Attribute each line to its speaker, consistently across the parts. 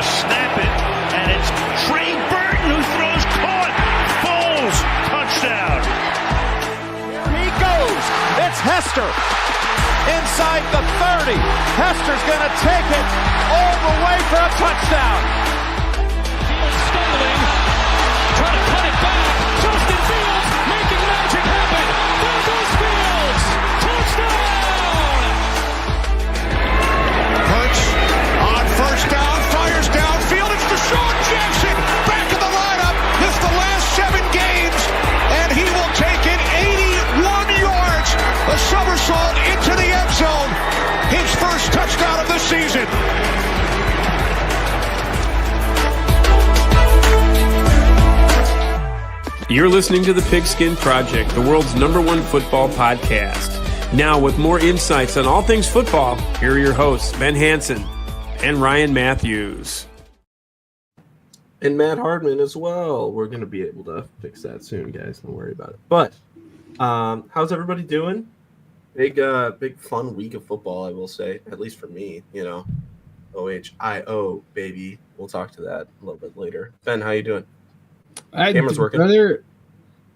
Speaker 1: to snap it, and it's Trey Burton who throws caught. Foles, touchdown.
Speaker 2: Here he goes. It's Hester inside the 30. Hester's going to take it all the way for a touchdown.
Speaker 3: Fields stumbling, trying to cut it back. Justin Fields making magic happen. There goes Fields. Touchdown.
Speaker 2: Hurts on first down, fires downfield. It's Deshaun Jackson back in the lineup. This the last 7 games, and he will take it 81 yards. A somersault into the end zone. His first touchdown of the season.
Speaker 4: You're listening to The Pigskin Project, the world's #1 football podcast. Now, with more insights on all things football, here are your hosts, Ben Hansen and Ryan Matthews.
Speaker 5: And Matt Hardman as well. We're going to be able to fix that soon, guys. Don't worry about it. But how's everybody doing? Big fun week of football, I will say, at least for me, OHIO, baby. We'll talk to that a little bit later. Ben, how you doing? Camera's working.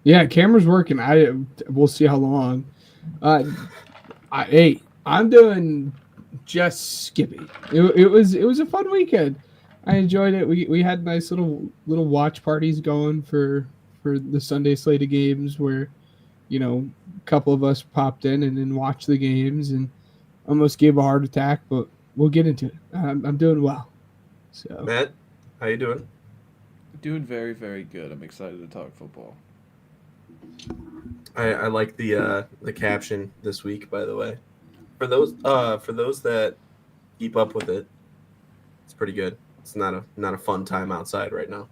Speaker 6: Yeah, camera's working. We'll see how long. I'm doing just skippy. It was a fun weekend. I enjoyed it. We had nice little watch parties going for the Sunday slate of games where, a couple of us popped in and then watched the games and almost gave a heart attack, but we'll get into it. I'm doing well. So
Speaker 5: Matt, how you doing?
Speaker 7: Doing very, very good. I'm excited to talk football.
Speaker 5: I like the caption this week, by the way. For those that keep up with it, it's pretty good. It's not a fun time outside right now.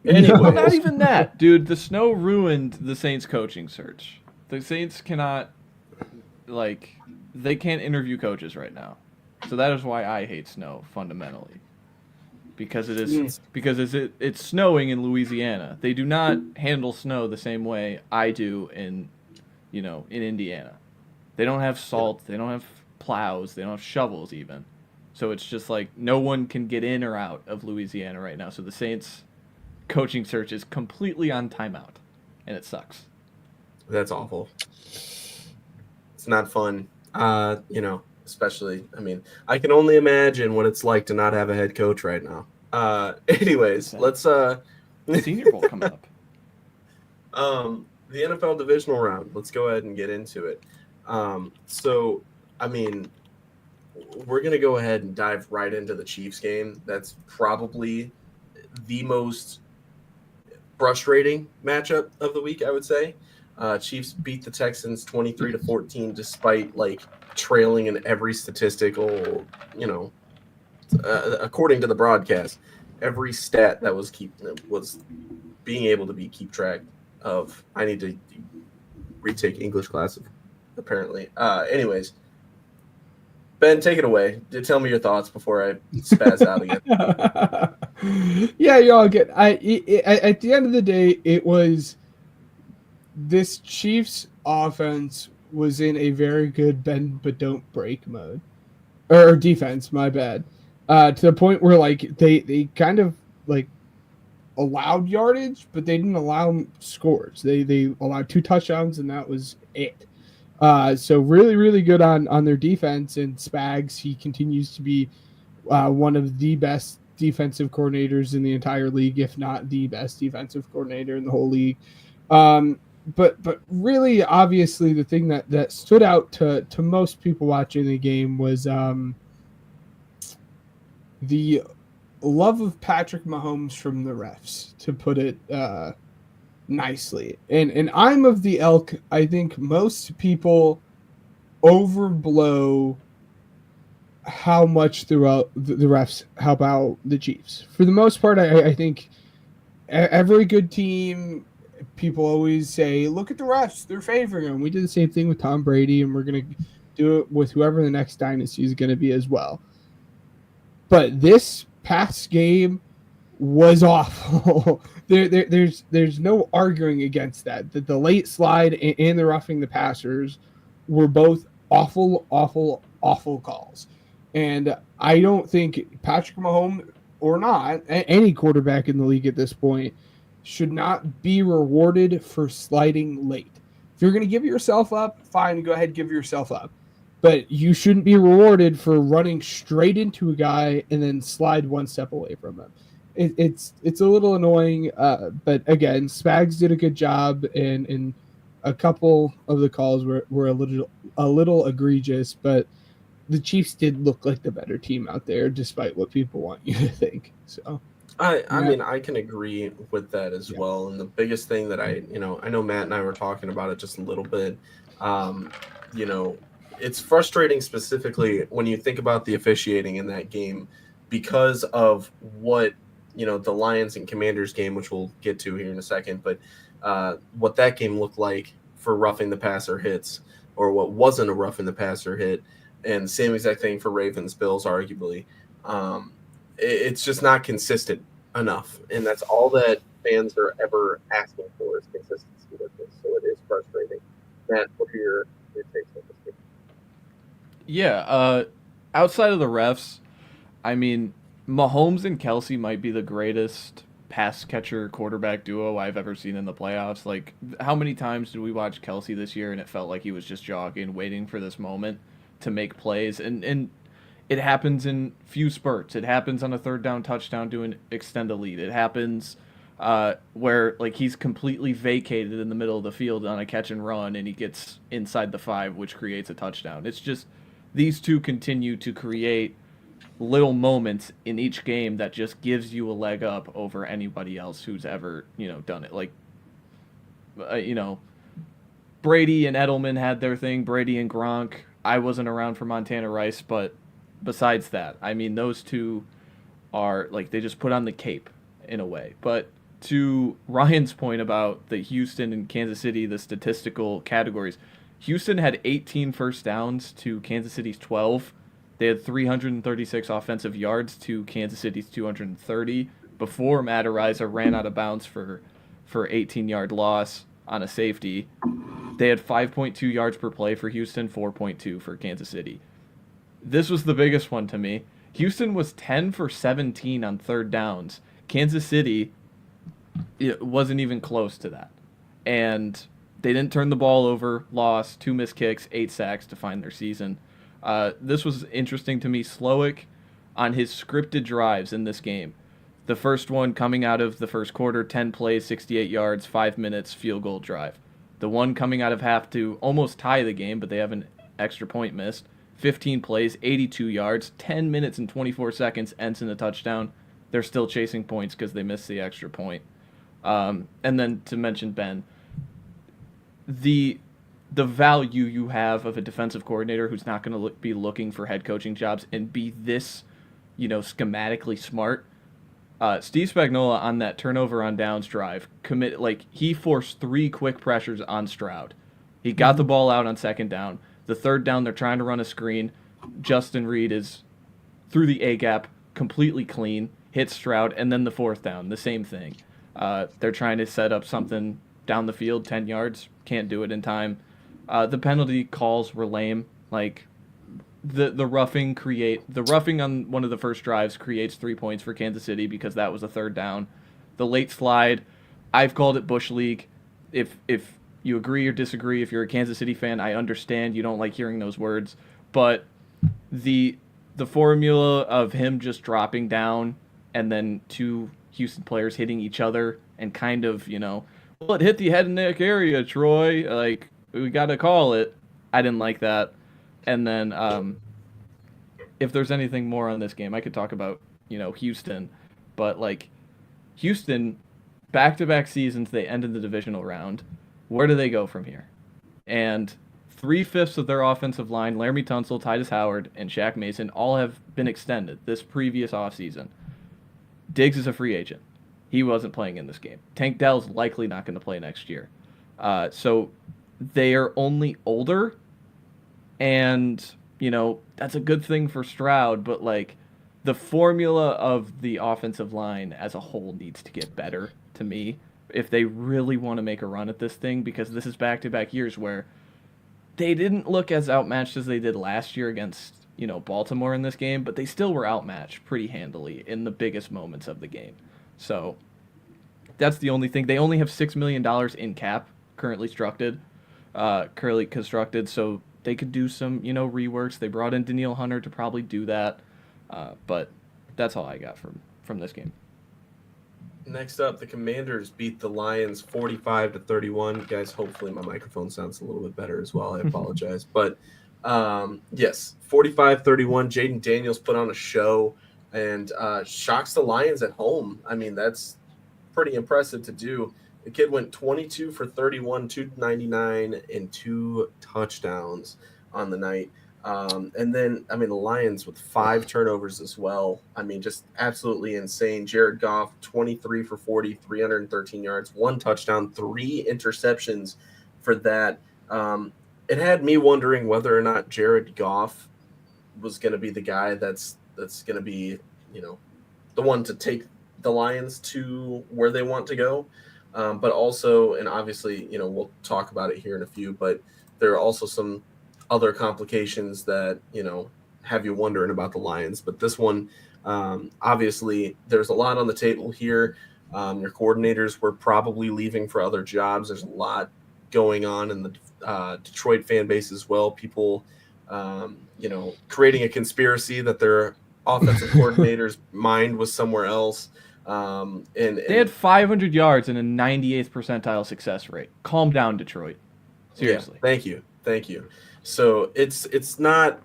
Speaker 7: Anyways. Not even that, dude. The snow ruined the Saints coaching search. The Saints cannot, they can't interview coaches right now. So that is why I hate snow fundamentally. Because it's snowing in Louisiana. They do not handle snow the same way I do in Indiana. They don't have salt, they don't have plows, they don't have shovels even. So it's just no one can get in or out of Louisiana right now. So the Saints coaching search is completely on timeout, and it sucks.
Speaker 5: That's awful. It's not fun. Especially, I can only imagine what it's like to not have a head coach right now. Anyways, let's
Speaker 7: Senior Bowl coming up.
Speaker 5: The NFL Divisional Round. Let's go ahead and get into it. We're going to go ahead and dive right into the Chiefs game. That's probably the most frustrating matchup of the week, I would say. Chiefs beat the Texans 23-14 despite trailing in every statistical, according to the broadcast, every stat that was being able to keep track of. I need to retake English class, apparently. Anyways, Ben, take it away. Tell me your thoughts before I spaz out again.
Speaker 6: Yeah, y'all get. At the end of the day, it was this Chiefs offense was in a very good bend but don't break mode, or defense. My bad. To the point where they kind of allowed yardage, but they didn't allow scores. They allowed 2 touchdowns, and that was it. So really, really good on their defense. And Spags, he continues to be one of the best defensive coordinators in the entire league, if not the best defensive coordinator in the whole league. But really, obviously, the thing that stood out to most people watching the game was the love of Patrick Mahomes from the refs, to put it nicely. And I'm of the ilk, I think most people overblow how much throughout the refs help out the Chiefs. For the most part, I think every good team, people always say, look at the refs, they're favoring them. We did the same thing with Tom Brady, and we're going to do it with whoever the next dynasty is going to be as well. But this past game was awful. There's no arguing against that. The late slide and the roughing the passers were both awful calls. And I don't think Patrick Mahomes or not, any quarterback in the league at this point should not be rewarded for sliding late. If you're going to give yourself up, fine, go ahead, give yourself up. But you shouldn't be rewarded for running straight into a guy and then slide one step away from him. It's a little annoying, but again, Spags did a good job, and a couple of the calls were a little egregious, but the Chiefs did look like the better team out there, despite what people want you to think. So,
Speaker 5: I mean, I can agree with that as well. And the biggest thing that I know Matt and I were talking about it just a little bit. It's frustrating specifically when you think about the officiating in that game because of what, the Lions and Commanders game, which we'll get to here in a second, but what that game looked like for roughing the passer hits, or what wasn't a roughing the passer hit. And same exact thing for Ravens Bills, arguably. It's just not consistent enough. And that's all that fans are ever asking for is consistency with this. So it is frustrating. Matt, what are your takes on this game?
Speaker 7: Yeah, outside of the refs, I mean, Mahomes and Kelsey might be the greatest pass catcher quarterback duo I've ever seen in the playoffs. Like, how many times did we watch Kelsey this year and it felt like he was just jogging, waiting for this moment to make plays? And it happens in few spurts. It happens on a third down touchdown to extend a lead. It happens where like he's completely vacated in the middle of the field on a catch and run and he gets inside the 5, which creates a touchdown. It's just these two continue to create little moments in each game that just gives you a leg up over anybody else who's ever, done it. Like, Brady and Edelman had their thing, Brady and Gronk. I wasn't around for Montana Rice, but besides that, I mean, those two are, like, they just put on the cape in a way. But to Ryan's point about the Houston and Kansas City, the statistical categories, Houston had 18 first downs to Kansas City's 12. They had 336 offensive yards to Kansas City's 230 before Matt Araiza ran out of bounds for 18-yard loss on a safety. They had 5.2 yards per play for Houston, 4.2 for Kansas City. This was the biggest one to me. Houston was 10 for 17 on third downs. Kansas City, it wasn't even close to that. And they didn't turn the ball over, lost, 2 missed kicks, 8 sacks to find their season. This was interesting to me. Slowick, on his scripted drives in this game, the first one coming out of the first quarter, 10 plays, 68 yards, 5 minutes, field goal drive. The one coming out of half to almost tie the game, but they have an extra point missed, 15 plays, 82 yards, 10 minutes and 24 seconds, ends in a touchdown. They're still chasing points because they missed the extra point. And then to mention Ben, the value you have of a defensive coordinator who's not going to be looking for head coaching jobs and be this, schematically smart. Steve Spagnuolo on that turnover on downs drive he forced 3 quick pressures on Stroud. He got the ball out on second down. The third down, they're trying to run a screen. Justin Reed is through the A gap, completely clean, hits Stroud, and then the fourth down, the same thing. They're trying to set up something down the field, 10 yards, can't do it in time. The penalty calls were lame. Like, the roughing on one of the first drives creates 3 points for Kansas City because that was a third down. The late slide, I've called it Bush League. If you agree or disagree, if you're a Kansas City fan, I understand you don't like hearing those words, but the formula of him just dropping down and then 2 Houston players hitting each other and kind of, well, it hit the head and neck area, Troy. Like, we got to call it. I didn't like that. And then if there's anything more on this game, I could talk about, Houston. But, like, Houston, back-to-back seasons, they ended the divisional round. Where do they go from here? And 3/5 of their offensive line, Laramie Tunsil, Titus Howard, and Shaq Mason, all have been extended this previous offseason. Diggs is a free agent. He wasn't playing in this game. Tank Dell's likely not going to play next year. So they are only older, and, that's a good thing for Stroud, but, like, the formula of the offensive line as a whole needs to get better, to me, if they really want to make a run at this thing, because this is back-to-back years where they didn't look as outmatched as they did last year against Baltimore in this game, but they still were outmatched pretty handily in the biggest moments of the game. So that's the only thing. They only have $6 million in cap currently constructed, so they could do some, reworks. They brought in Danielle Hunter to probably do that, but that's all I got from this game.
Speaker 5: Next up, the Commanders beat the Lions 45-31. Guys, hopefully my microphone sounds a little bit better as well. I apologize. But, yes, 45-31. Jayden Daniels put on a show and shocks the Lions at home. I mean, that's pretty impressive to do. The kid went 22 for 31, 299, and 2 touchdowns on the night. And then, the Lions with 5 turnovers as well. Just absolutely insane. Jared Goff, 23 for 40, 313 yards, 1 touchdown, 3 interceptions for that. It had me wondering whether or not Jared Goff was going to be the guy that's going to be, the one to take the Lions to where they want to go. But also, and obviously, we'll talk about it here in a few, but there are also some other complications that, have you wondering about the Lions. But this one, obviously, there's a lot on the table here. Your coordinators were probably leaving for other jobs. There's a lot going on in the Detroit fan base as well. People, creating a conspiracy that their offensive coordinator's mind was somewhere else. And
Speaker 7: they had 500 yards and a 98th percentile success rate. Calm down, Detroit. Seriously.
Speaker 5: Yeah, thank you. So it's not,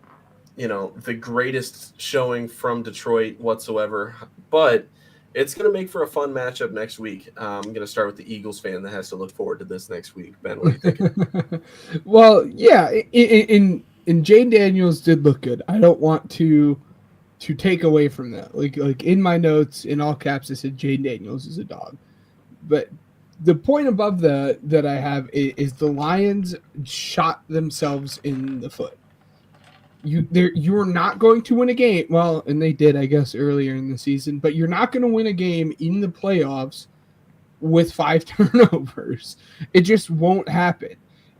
Speaker 5: the greatest showing from Detroit whatsoever, but it's going to make for a fun matchup next week. I'm going to start with the Eagles fan that has to look forward to this next week. Ben, what do you think?
Speaker 6: Well, yeah, in Jayden Daniels did look good. I don't want to take away from that. Like in my notes, in all caps, I said Jayden Daniels is a dog. But the point above that I have is the Lions shot themselves in the foot. You're not going to win a game. Well, and they did, I guess, earlier in the season. But you're not going to win a game in the playoffs with 5 turnovers. It just won't happen.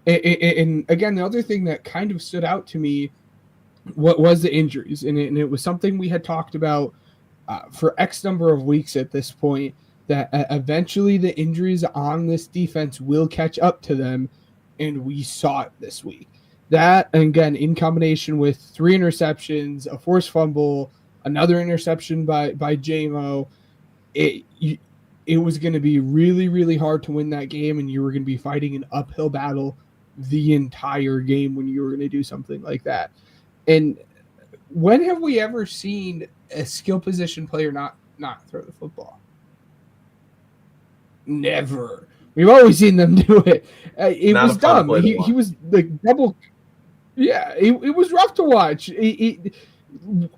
Speaker 6: And again, the other thing that kind of stood out to me what was the injuries, and it was something we had talked about for X number of weeks at this point, that eventually the injuries on this defense will catch up to them, and we saw it this week. That, and again, in combination with 3 interceptions, a forced fumble, another interception by JMO, it was going to be really, really hard to win that game, and you were going to be fighting an uphill battle the entire game when you were going to do something like that. And when have we ever seen a skill position player not throw the football? Never. We've always seen them do it. It was dumb. He was like double. Yeah, it was rough to watch.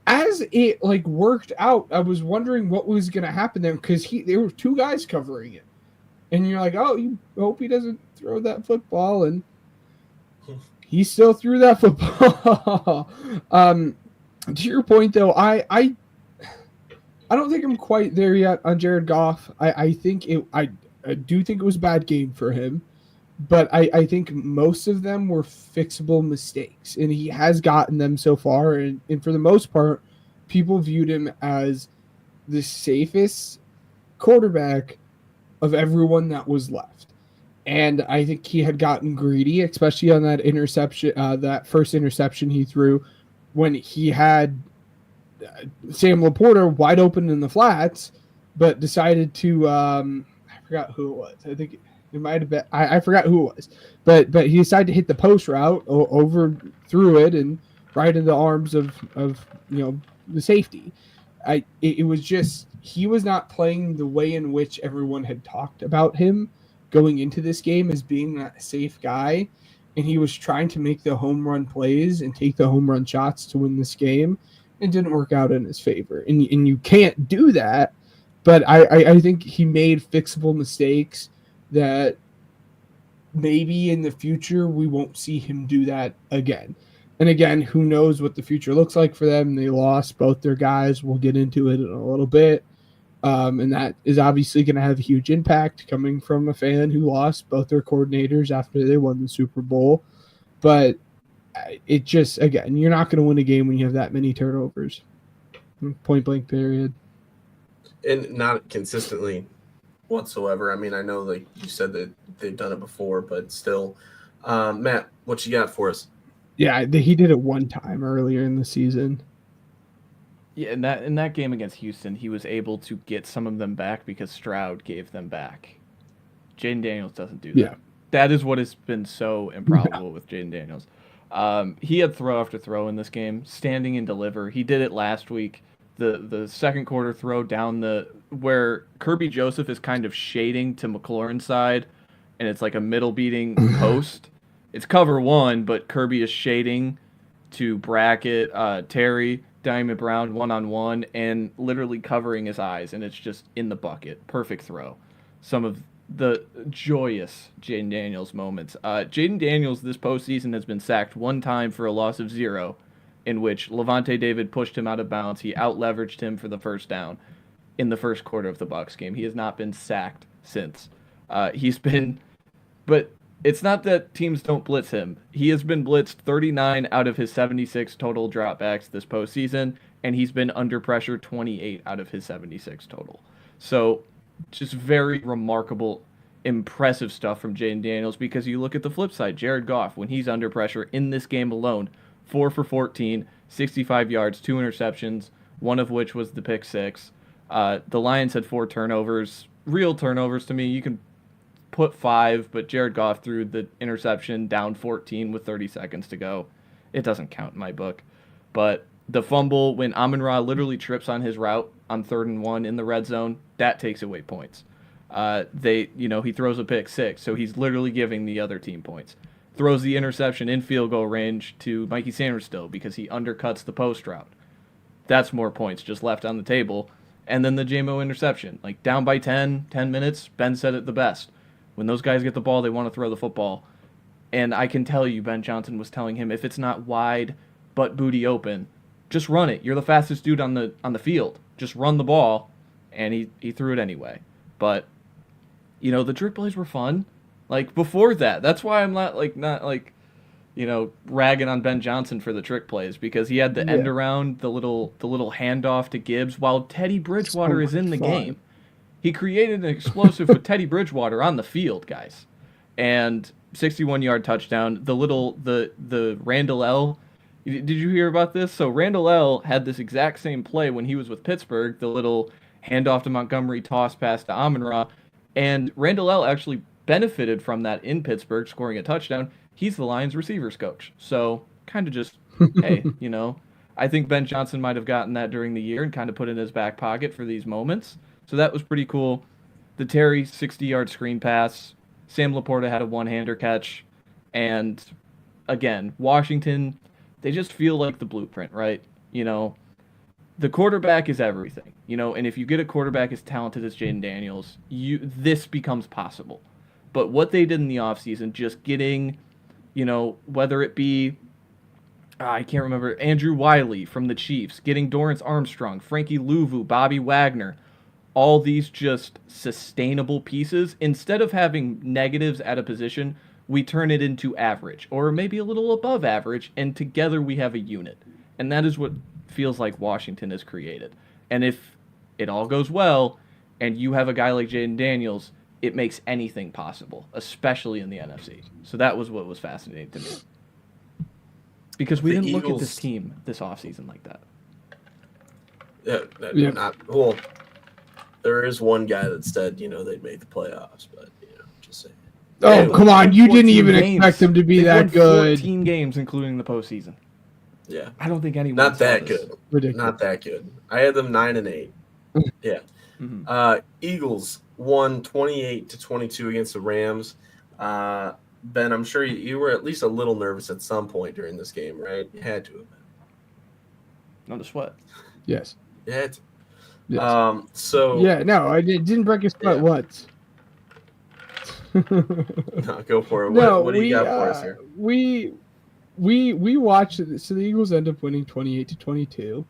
Speaker 6: As it like worked out, I was wondering what was going to happen there because there were 2 guys covering it, and you're like, oh, you hope he doesn't throw that football, and he still threw that football. To your point, though, I don't think I'm quite there yet on Jared Goff. I do think it was a bad game for him, but I think most of them were fixable mistakes, and he has gotten them so far. And for the most part, people viewed him as the safest quarterback of everyone that was left. And I think he had gotten greedy, especially on that interception, that first interception he threw when he had Sam Laporta wide open in the flats, but decided to, I forgot who it was. I think it might have been, I forgot who it was, but he decided to hit the post route over through it and right in the arms of the safety. It was just, he was not playing the way in which everyone had talked about him going into this game as being that safe guy, and he was trying to make the home run plays and take the home run shots to win this game. It didn't work out in his favor, and you can't do that. But I think he made fixable mistakes that maybe in the future we won't see him do that again. And again, who knows what the future looks like for them. They lost both their guys. We'll get into it in a little bit. And that is obviously going to have a huge impact coming from a fan who lost both their coordinators after they won the Super Bowl. But it just, again, you're not going to win a game when you have that many turnovers. Point blank period.
Speaker 5: And not consistently whatsoever. I mean, I know, like you said, that they've done it before, but still. Matt, what you got for us?
Speaker 6: Yeah, he did it one time earlier in the season.
Speaker 7: Yeah, in that game against Houston, he was able to get some of them back because Stroud gave them back. Jayden Daniels doesn't do that.
Speaker 6: Yeah.
Speaker 7: That is what has been so improbable with Jayden Daniels. He had throw after throw in this game, standing and deliver. He did it last week. The second quarter throw down where Kirby Joseph is kind of shading to McLaurin's side, and it's like a middle beating post. It's cover one, but Kirby is shading to bracket Terry Diamond Brown one-on-one and literally covering his eyes, and it's just in the bucket. Perfect throw. Some of the joyous Jayden Daniels moments. Jayden Daniels this postseason has been sacked one time for a loss of 0, in which Levante David pushed him out of bounds. He out-leveraged him for the first down in the first quarter of the Bucs game. He has not been sacked since. But it's not that teams don't blitz him. He has been blitzed 39 out of his 76 total dropbacks this postseason, and he's been under pressure 28 out of his 76 total. So just very remarkable, impressive stuff from Jayden Daniels, because you look at the flip side, Jared Goff, when he's under pressure in this game alone, 4 for 14, 65 yards, 2 interceptions, one of which was the pick six. The Lions had 4 turnovers, real turnovers to me. You can put 5, but Jared Goff threw the interception down 14 with 30 seconds to go. It doesn't count in my book. But the fumble when Amon-Ra literally trips on his route on 3rd and 1 in the red zone, that takes away points. He throws a pick six, so he's literally giving the other team points. Throws the interception in field goal range to Mikey Sanderstill because he undercuts the post route. That's more points just left on the table. And then the JMO interception, like down by 10 minutes, Ben said it the best. When those guys get the ball, they want to throw the football. And I can tell you, Ben Johnson was telling him, if it's not wide but booty open, just run it. You're the fastest dude on the field. Just run the ball. And he threw it anyway. But, the trick plays were fun. Like, before that, that's why I'm not ragging on Ben Johnson for the trick plays, because he had the end around, the little handoff to Gibbs while Teddy Bridgewater is in the game. He created an explosive with Teddy Bridgewater on the field, guys. And 61-yard touchdown. The Randall L. Did you hear about this? So Randall L. had this exact same play when he was with Pittsburgh, the little handoff to Montgomery, toss pass to Amon-Ra. And Randall L. actually benefited from that in Pittsburgh, scoring a touchdown. He's the Lions receivers coach. So kind of just, hey, I think Ben Johnson might have gotten that during the year and kind of put it in his back pocket for these moments. So that was pretty cool. The Terry 60-yard screen pass. Sam Laporta had a one-hander catch. And again, Washington, they just feel like the blueprint, right? The quarterback is everything, and if you get a quarterback as talented as Jayden Daniels, this becomes possible. But what they did in the offseason, just getting, whether it be, I can't remember, Andrew Wiley from the Chiefs, getting Dorrance Armstrong, Frankie Louvu, Bobby Wagner, all these just sustainable pieces. Instead of having negatives at a position, we turn it into average, or maybe a little above average, and together we have a unit. And that is what feels like Washington has created. And if it all goes well, and you have a guy like Jayden Daniels, it makes anything possible, especially in the NFC. So that was what was fascinating to me. Because we didn't look at this team this offseason like that.
Speaker 5: Well, there is one guy that said, they'd make the playoffs, but, just saying.
Speaker 6: Oh, come on. You didn't even expect them to be that good.
Speaker 7: 14 games, including the postseason.
Speaker 5: Yeah.
Speaker 7: I don't think anyone
Speaker 5: Not that
Speaker 7: this.
Speaker 5: good.
Speaker 6: Ridiculous.
Speaker 5: Not that good. I had them 9-8. Yeah.
Speaker 7: Mm-hmm.
Speaker 5: Eagles won 28-22 against the Rams. Ben, I'm sure you were at least a little nervous at some point during this game, right? You had to have been.
Speaker 7: Not a sweat.
Speaker 6: Yes.
Speaker 5: You had to.
Speaker 6: Yes. Yeah, no, I didn't break a sweat once.
Speaker 5: No, go for it. What do you got for us here?
Speaker 6: We watched it. So the Eagles end up winning 28-22.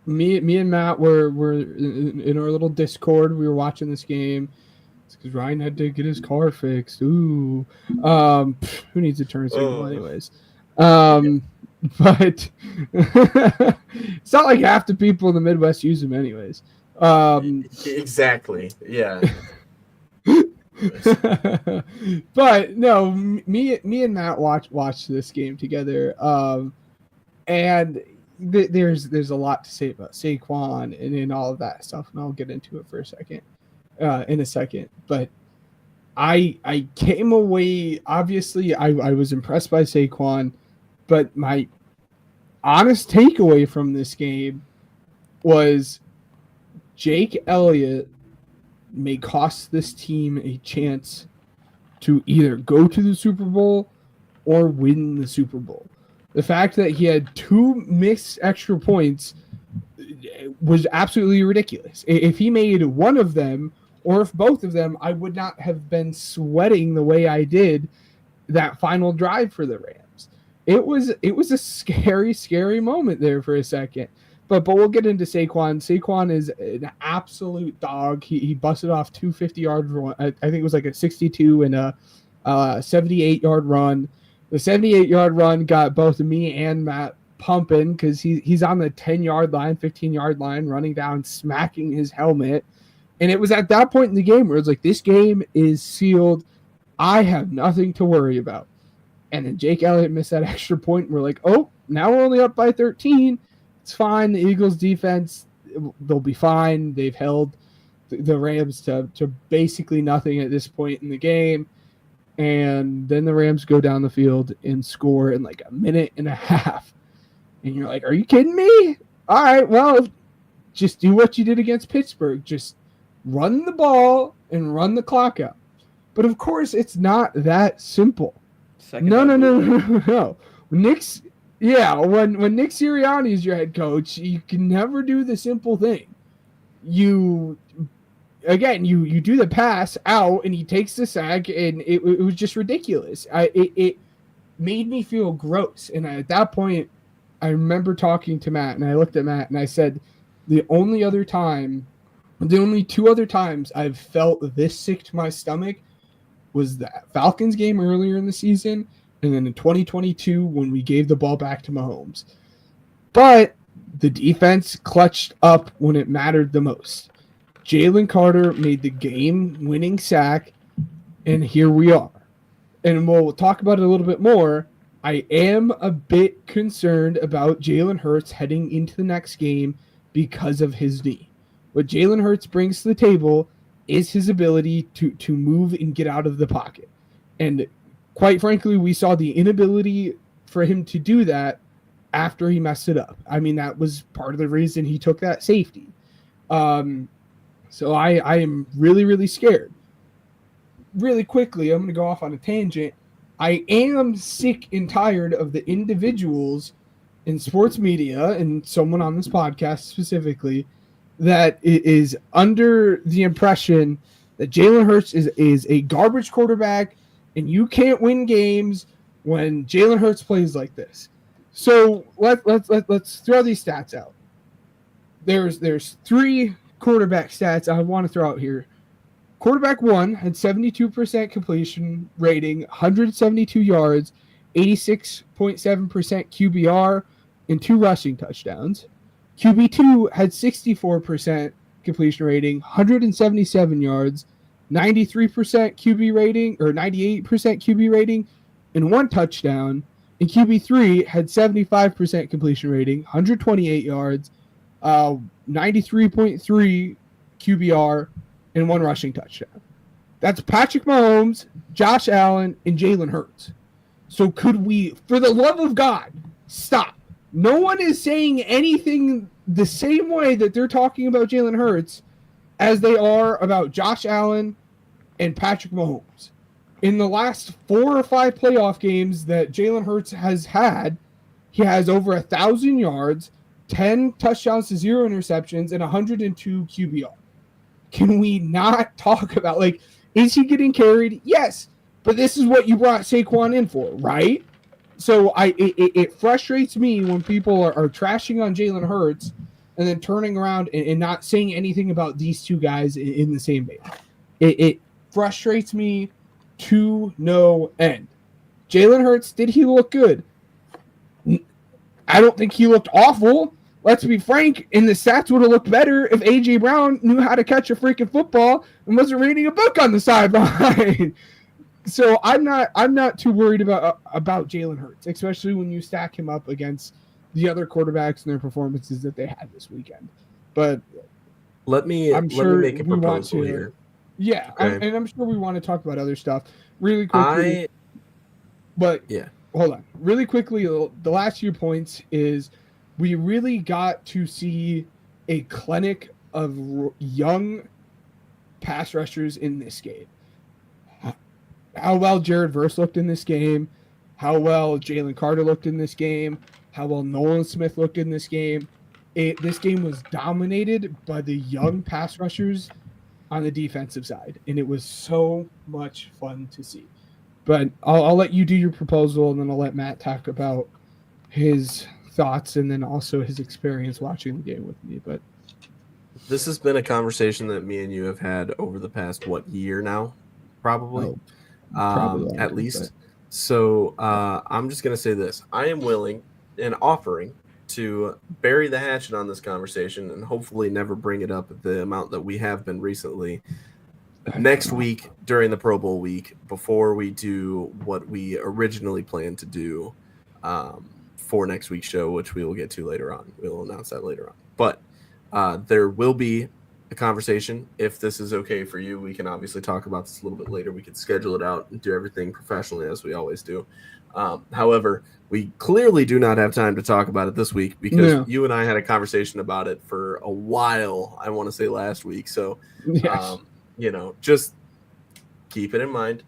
Speaker 6: Me and Matt were in our little Discord. We were watching this game. because Ryan had to get his car fixed. Ooh. Who needs a turn signal anyways? But it's not like half the people in the Midwest use them anyways.
Speaker 5: Exactly. Yeah.
Speaker 6: But no, me and Matt watched this game together. And there's a lot to say about Saquon and all of that stuff, and I'll get into it for a second, in a second. But I came away, obviously I was impressed by Saquon, but my honest takeaway from this game was Jake Elliott may cost this team a chance to either go to the Super Bowl or win the Super Bowl. The fact that he had 2 missed extra points was absolutely ridiculous. If he made one of them, or if both of them, I would not have been sweating the way I did that final drive for the Rams. It was a scary, scary moment there for a second. But we'll get into Saquon. Saquon is an absolute dog. He busted off 2 50-yard run. I think it was like a 62 and a 78-yard run. The 78-yard run got both me and Matt pumping because he's on the 10-yard line, 15-yard line, running down, smacking his helmet. And it was at that point in the game where it's like, this game is sealed. I have nothing to worry about. And then Jake Elliott missed that extra point. And we're like, oh, now we're only up by 13. It's fine. The Eagles defense, they'll be fine. They've held the Rams to basically nothing at this point in the game. And then the Rams go down the field and score in like a minute and a half. And you're like, are you kidding me? All right, well, just do what you did against Pittsburgh. Just run the ball and run the clock out. But of course, it's not that simple. No. When Nick Sirianni is your head coach, you can never do the simple thing. You do the pass out and he takes the sack, and it was just ridiculous. It made me feel gross. And at that point, I remember talking to Matt, and I looked at Matt and I said, the only 2 other times I've felt this sick to my stomach was the Falcons game earlier in the season, and then in 2022 when we gave the ball back to Mahomes. But the defense clutched up when it mattered the most. Jalen Carter made the game-winning sack, and here we are. And we'll talk about it a little bit more. I am a bit concerned about Jalen Hurts heading into the next game because of his knee. What Jalen Hurts brings to the table is his ability to move and get out of the pocket. And quite frankly, we saw the inability for him to do that after he messed it up. I mean, that was part of the reason he took that safety. So I am really, really scared. Really quickly, I'm going to go off on a tangent. I am sick and tired of the individuals in sports media, and someone on this podcast specifically, that is under the impression that Jalen Hurts is a garbage quarterback and you can't win games when Jalen Hurts plays like this. So let's throw these stats out. There's 3 quarterback stats I want to throw out here. Quarterback 1 had 72% completion rating, 172 yards, 86.7% QBR, and 2 rushing touchdowns. QB2 had 64% completion rating, 177 yards, 93% QB rating, or 98% QB rating, and 1 touchdown. And QB3 had 75% completion rating, 128 yards, 93.3 QBR, and 1 rushing touchdown. That's Patrick Mahomes, Josh Allen, and Jalen Hurts. So could we, for the love of God, stop? No one is saying anything the same way that they're talking about Jalen Hurts as they are about Josh Allen and Patrick Mahomes. In the last 4 or 5 playoff games that Jalen Hurts has had, he has over 1,000 yards, 10 touchdowns to 0 interceptions, and 102 QBR. Can we not talk about, like, is he getting carried? Yes, but this is what you brought Saquon in for, right? So it frustrates me when people are trashing on Jalen Hurts and then turning around and not saying anything about these 2 guys in the same vein. frustrates me to no end. Jalen Hurts, did he look good? I don't think he looked awful. Let's be frank, and the stats would have looked better if A.J. Brown knew how to catch a freaking football and wasn't reading a book on the sideline. So I'm not too worried about Jalen Hurts, especially when you stack him up against the other quarterbacks and their performances that they had this weekend. But
Speaker 5: let me make a proposal here.
Speaker 6: Yeah,
Speaker 5: okay.
Speaker 6: I'm sure we want to talk about other stuff really quickly. Hold on. Really quickly, the last few points is we really got to see a clinic of young pass rushers in this game. How well Jared Verse looked in this game, how well Jalen Carter looked in this game, how well Nolan Smith looked in this game. This game was dominated by the young pass rushers on the defensive side, and it was so much fun to see. But I'll let you do your proposal, and then I'll let Matt talk about his thoughts and then also his experience watching the game with me. But
Speaker 5: this has been a conversation that me and you have had over the past year now, probably at least. But... So I'm just gonna say this: I am willing and offering to bury the hatchet on this conversation and hopefully never bring it up the amount that we have been recently. Next week during the Pro Bowl week, before we do what we originally planned to do for next week's show, which we will get to later on. We'll announce that later on. But there will be a conversation. If this is okay for you, we can obviously talk about this a little bit later. We can schedule it out and do everything professionally as we always do. However, we clearly do not have time to talk about it this week because you and I had a conversation about it for a while. I want to say last week. So, just keep it in mind,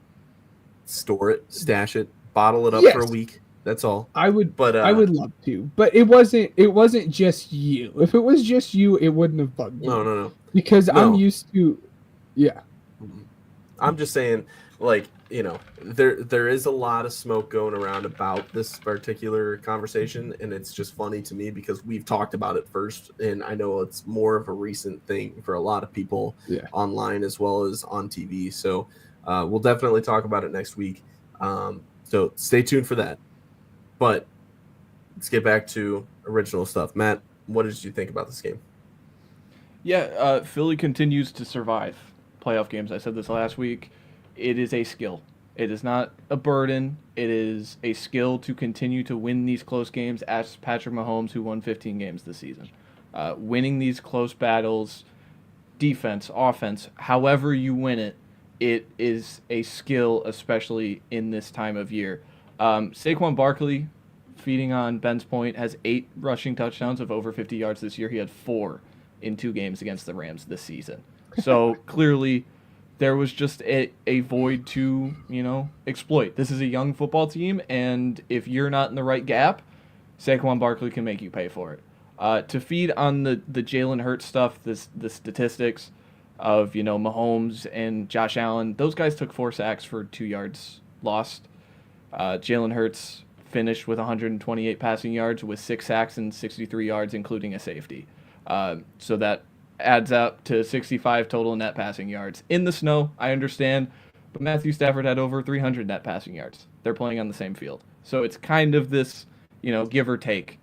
Speaker 5: store it, stash it, bottle it up for a week. That's all.
Speaker 6: I would love to, but it wasn't just you. If it was just you, it wouldn't have bugged me.
Speaker 5: No.
Speaker 6: Because I'm used to,
Speaker 5: I'm just saying, there is a lot of smoke going around about this particular conversation, and it's just funny to me because we've talked about it first, and I know it's more of a recent thing for a lot of people online as well as on TV. So we'll definitely talk about it next week. So stay tuned for that. But let's get back to original stuff. Matt, what did you think about this game?
Speaker 7: Yeah, Philly continues to survive playoff games. I said this last week. It is a skill. It is not a burden. It is a skill to continue to win these close games. Ask Patrick Mahomes, who won 15 games this season. Winning these close battles, defense, offense, however you win it, it is a skill, especially in this time of year. Saquon Barkley, feeding on Ben's point, has 8 rushing touchdowns of over 50 yards this year. He had 4 in 2 games against the Rams this season. So clearly there was just a void to, exploit. This is a young football team, and if you're not in the right gap, Saquon Barkley can make you pay for it. To feed on the Jalen Hurts stuff, the statistics of, Mahomes and Josh Allen, those guys took 4 sacks for 2 yards lost. Jalen Hurts finished with 128 passing yards with 6 sacks and 63 yards, including a safety. So that adds up to 65 total net passing yards. In the snow, I understand, but Matthew Stafford had over 300 net passing yards. They're playing on the same field. So it's kind of this, give or take.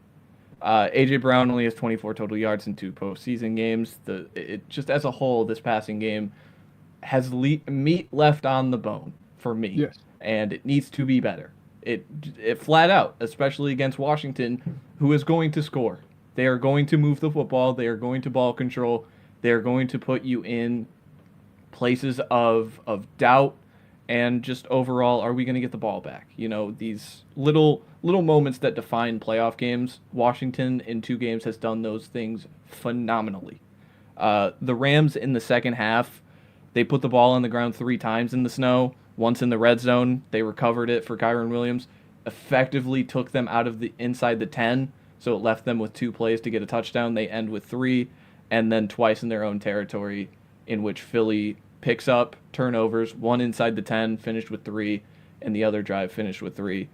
Speaker 7: A.J. Brown only has 24 total yards in 2 postseason games. It just as a whole, this passing game has meat left on the bone for me.
Speaker 6: Yes.
Speaker 7: And it needs to be better. It flat out, especially against Washington, who is going to score. They are going to move the football. They are going to ball control. They are going to put you in places of doubt and just overall, are we going to get the ball back? These little moments that define playoff games. Washington in 2 games has done those things phenomenally. The Rams in the second half, they put the ball on the ground 3 times in the snow. Once in the red zone, they recovered it for Kyron Williams, effectively took them out of the inside the 10, so it left them with 2 plays to get a touchdown. They end with 3, and then twice in their own territory, in which Philly picks up turnovers, 1 inside the 10, finished with 3, and the other drive finished with 3.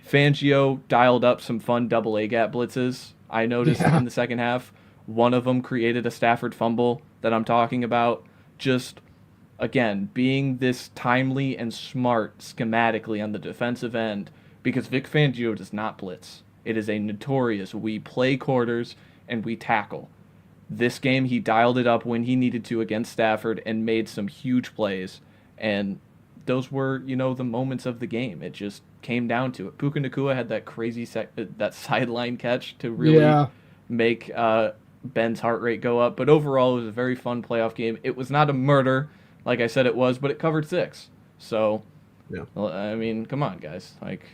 Speaker 7: Fangio dialed up some fun double A gap blitzes, I noticed in the second half. One of them created a Stafford fumble that I'm talking about. Just again, being this timely and smart schematically on the defensive end, because Vic Fangio does not blitz. It is a notorious, we play quarters and we tackle. This game, he dialed it up when he needed to against Stafford and made some huge plays. And those were, the moments of the game. It just came down to it. Puka Nacua had that crazy that sideline catch to really make Ben's heart rate go up. But overall, it was a very fun playoff game. It was not a murder, like I said it was, but it covered 6. So, I mean, come on, guys. Like,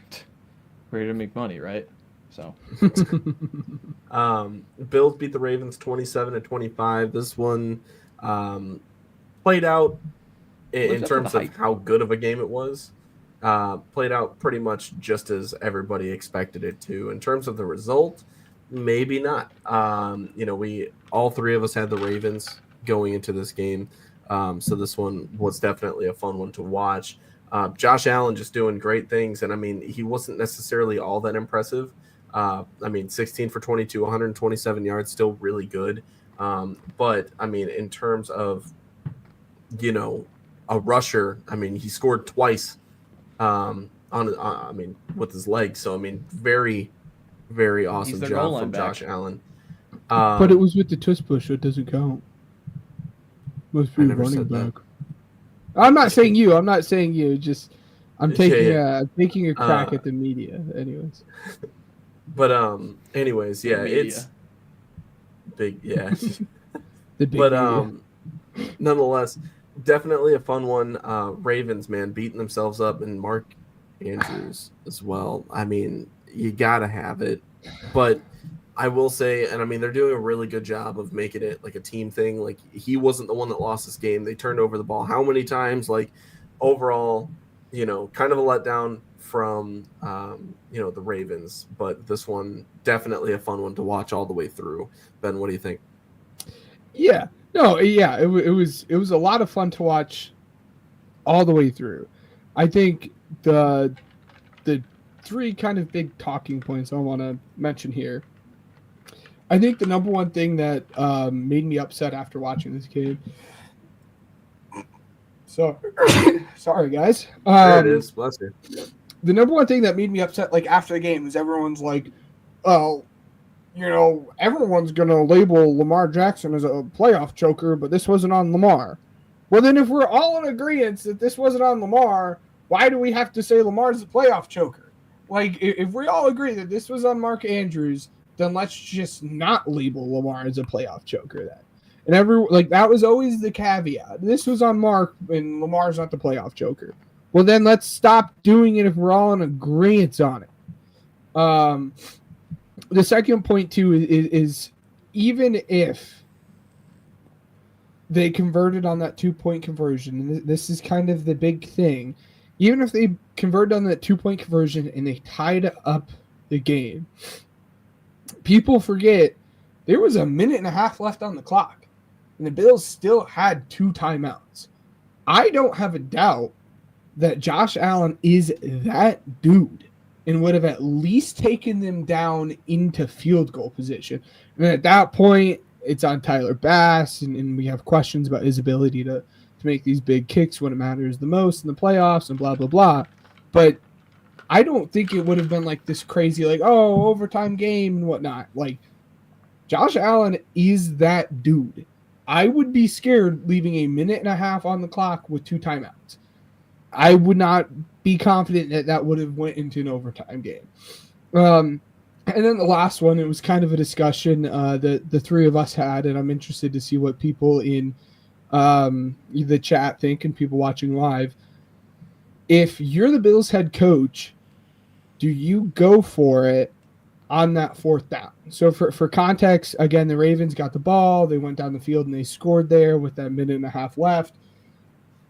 Speaker 7: we're here to make money, right? So,
Speaker 5: Bills beat the Ravens 27-25. This one played out in terms of how good of a game it was. Played out pretty much just as everybody expected it to. In terms of the result, maybe not. We all three of us had the Ravens going into this game, so this one was definitely a fun one to watch. Josh Allen just doing great things, and I mean, he wasn't necessarily all that impressive. 16 for 22, 127 yards, still really good. But I mean, in terms of, a rusher, I mean, he scored twice with his legs. So, I mean, very, very awesome job from Josh Allen.
Speaker 6: But it was with the tush push, so it doesn't count. Must be running back. I'm not saying you. Just I'm taking a crack at the media. Anyways.
Speaker 5: But anyways, it's big,
Speaker 6: the big
Speaker 5: but
Speaker 6: media.
Speaker 5: Nonetheless, definitely a fun one. Ravens, man, beating themselves up, and Mark Andrews as well. I mean, you gotta have it. But I will say, and I mean, they're doing a really good job of making it like a team thing. Like, he wasn't the one that lost this game. They turned over the ball how many times? Like, overall, kind of a letdown from the Ravens, but this one definitely a fun one to watch all the way through. Ben, what do you think?
Speaker 6: It was a lot of fun to watch all the way through. I think the 3 kind of big talking points I want to mention here. I think the number one thing that made me upset after watching this game. So, sorry guys.
Speaker 5: There it is. Bless you.
Speaker 6: The number one thing that made me upset, like, after the game is everyone's like, oh, everyone's going to label Lamar Jackson as a playoff choker, but this wasn't on Lamar. Well, then if we're all in agreement that this wasn't on Lamar, why do we have to say Lamar's a playoff choker? Like, if we all agree that this was on Mark Andrews, then let's just not label Lamar as a playoff choker then. And that was always the caveat. This was on Mark, and Lamar's not the playoff choker. Well, then let's stop doing it if we're all in agreement on it. The second point, too, is even if they converted on that 2-point conversion, and this is kind of the big thing, even if they converted on that 2-point conversion and they tied up the game, people forget there was a minute and a half left on the clock, and the Bills still had 2 timeouts. I don't have a doubt that Josh Allen is that dude and would have at least taken them down into field goal position. And at that point, it's on Tyler Bass, and we have questions about his ability to make these big kicks when it matters the most in the playoffs and blah, blah, blah. But I don't think it would have been like this crazy, like, oh, overtime game and whatnot. Like, Josh Allen is that dude. I would be scared leaving a minute and a half on the clock with 2 timeouts. I would not be confident that would have went into an overtime game. And then the last one, it was kind of a discussion that the 3 of us had, and I'm interested to see what people in the chat think and people watching live. If you're the Bills head coach, do you go for it on that 4th down? So for context, again, the Ravens got the ball. They went down the field and they scored there with that minute and a half left.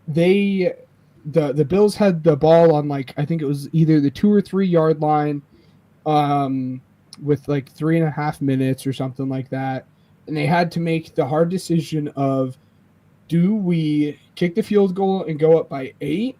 Speaker 6: The Bills had the ball on, like, I think it was either the 2 or 3 yard line with like 3.5 minutes or something like that. And they had to make the hard decision of, do we kick the field goal and go up by 8,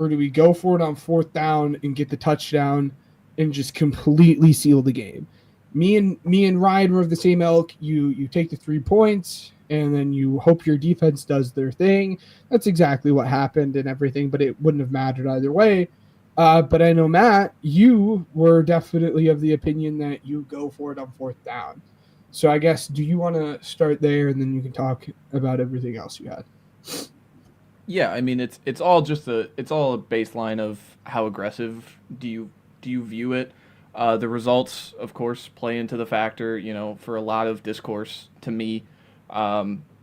Speaker 6: or do we go for it on 4th down and get the touchdown and just completely seal the game? Me and Ryan were of the same ilk. You take the 3 points, and then you hope your defense does their thing. That's exactly what happened and everything, but it wouldn't have mattered either way. But I know, Matt, you were definitely of the opinion that you go for it on 4th down. So I guess, do you want to start there, and then you can talk about everything else you had?
Speaker 7: Yeah, I mean it's all a baseline of how aggressive do you view it. The results, of course, play into the factor, for a lot of discourse to me,